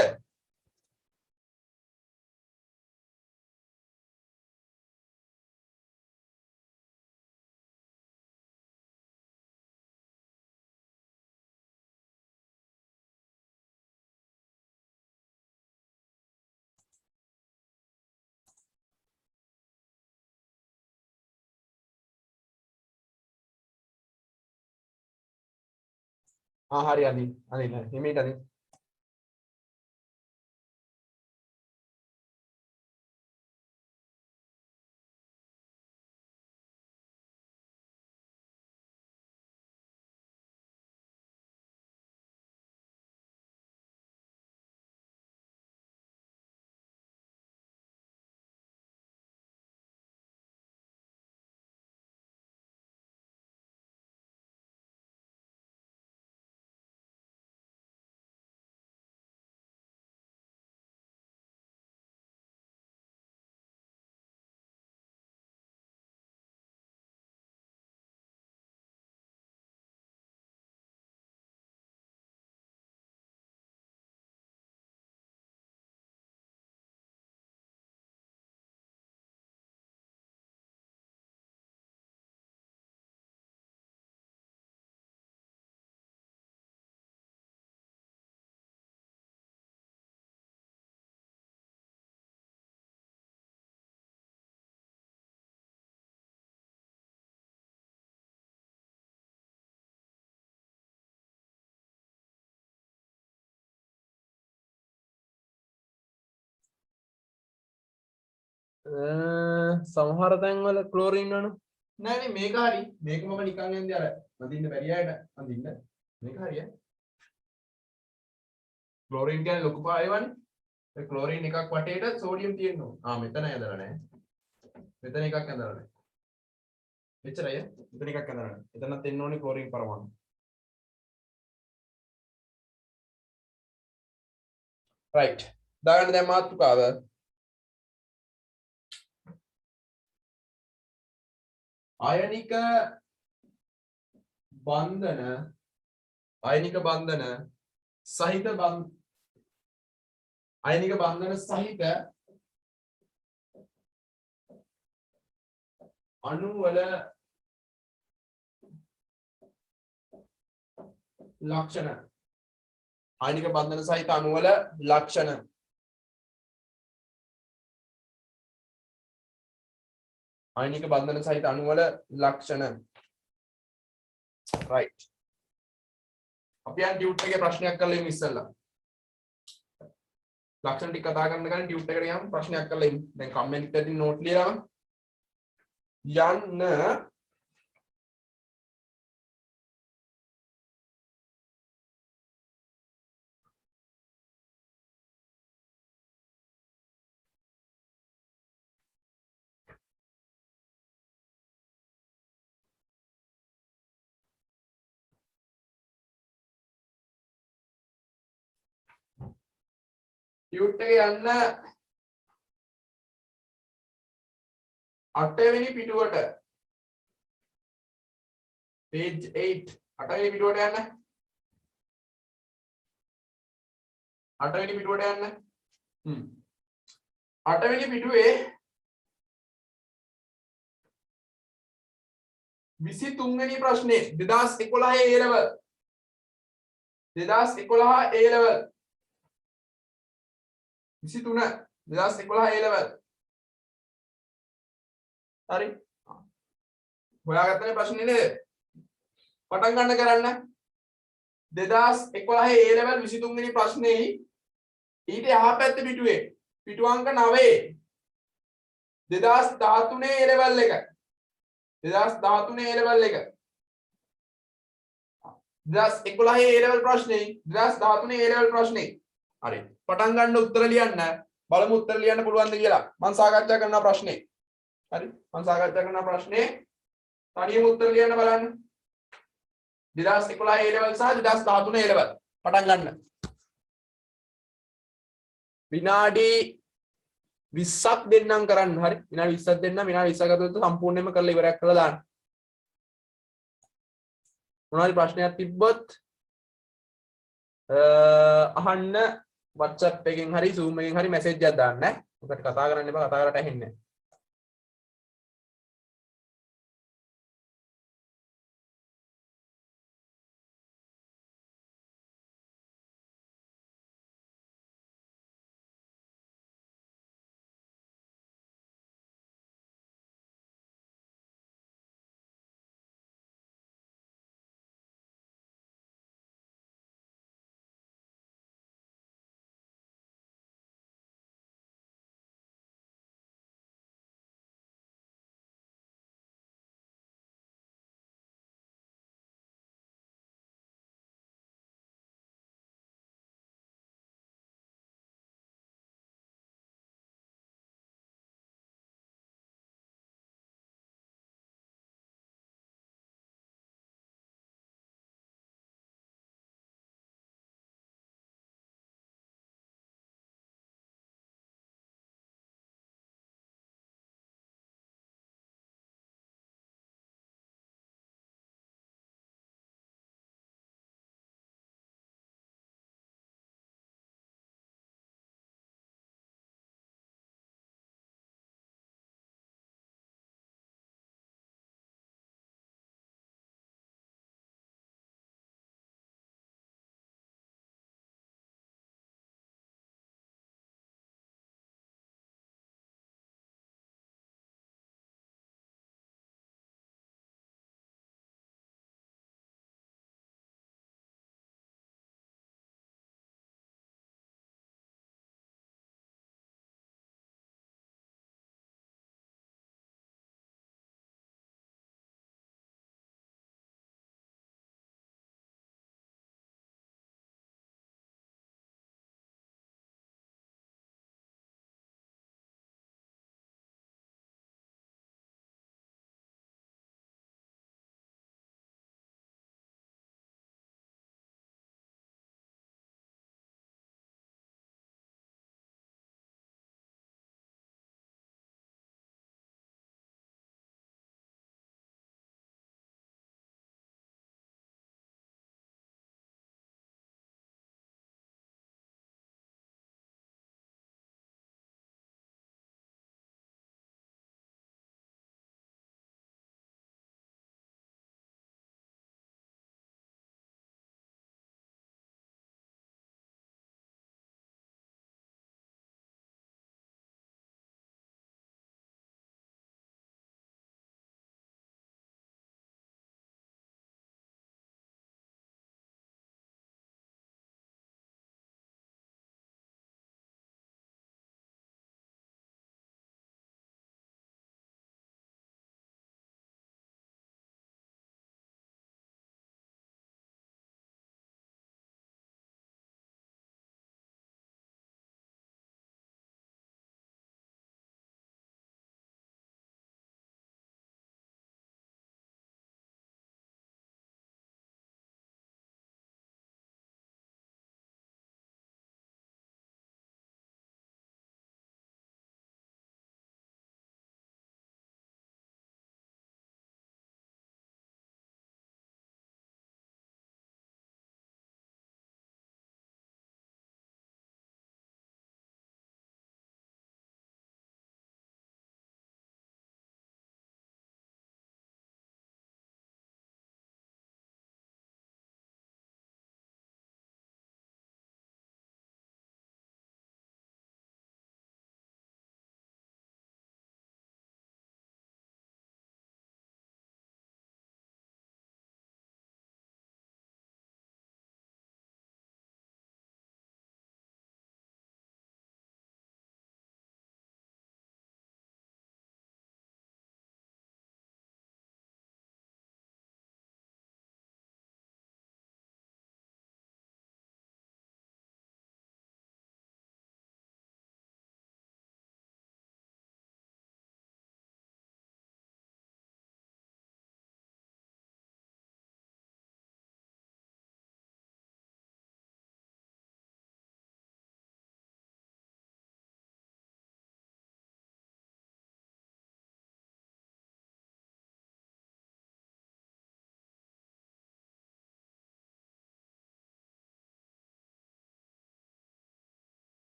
හරි අඳින්න. අඳින්න. හිමීට අඳින්න. සමහර තැන්වල ක්ලෝරින් වන නෑ නේ මේක හරි මේක මම නිකන් එන්නේ අර අඳින්න බැරි අයට අඳින්න මේක හරිය ක්ලෝරින් කියන්නේ ලොකු පායවනේ ඒ ක්ලෝරින් එකක් වටේට සෝඩියම් තියෙනවා මෙතන ඇදලා නෑ මෙතන එකක් ඇදලා නෑ එච්චරයි මෙතන එකක් ඇදලා නෑ එතනත් එන්න ඕනේ ක්ලෝරින් පරමාණු right දාගන්න දැන් මාතෘකාව ආයනික බන්ධන සහිත අයනික බන්ධන සහිත අණු වල ලක්ෂණ අයනික බන්ධන සහිත අණු වල ලක්ෂණ අයනික බන්ධන සහිත අණු වල ලක්ෂණ right අපි යන් ටියුට් එකේ ප්‍රශ්නයක් කරලා ඉමු ඉස්සෙල්ලා ලක්ෂණ ටික කතා කරන්න ගන්න ටියුට් එකට යම් ප්‍රශ්නයක් කරලා ඉමු දැන් කමෙන්ට් එකකින් නෝට් ලියලා යන්න ටියුට් එකේ යන්න 8 වෙනි පිටුවට page 8 8 වෙනි පිටුවට යන්න 8 වෙනි පිටුවට යන්න 8 වෙනි පිටුවේ 23 වෙනි ප්‍රශ්නේ 2011 A level 2011 A level 23 2011 A level හරි හොයාගත්තනේ ප්‍රශ්නේ නේද පටන් ගන්න කරන්න 2011 A level 23 වෙනි ප්‍රශ්නේ ඊට එහා පැත්තේ පිටුවේ පිටු අංක 9 2013 A level එක 2013 A level එක 2011 A level ප්‍රශ්නේ 2013 A level ප්‍රශ්නේ හරි පටන් ගන්න උත්තර ලියන්න බලමු උත්තර ලියන්න පුළුවන්ද කියලා මම සාකච්ඡා කරන ප්‍රශ්නේ හරි මම සාකච්ඡා කරන ප්‍රශ්නේ තනියම උත්තර ලියන්න බලන්න 2011 A level සහ 2013 A level පටන් ගන්න විනාඩි 20ක් දෙන්නම් කරන්න හරි විනාඩි 20ක් දෙන්න විනාඩි 20ක් ගත්තොත් සම්පූර්ණයෙන්ම කරලා ඉවරයක් කරලා දාන්න මොනවාරි ප්‍රශ්නයක් තිබ්බොත් අහන්න WhatsApp එකෙන් හරි Zoom එකෙන් හරි මැසේජ් එකක් දාන්න ඈ. මොකට කතා කරන්න එපා කතා කරලා ඇහෙන්නේ නැහැ.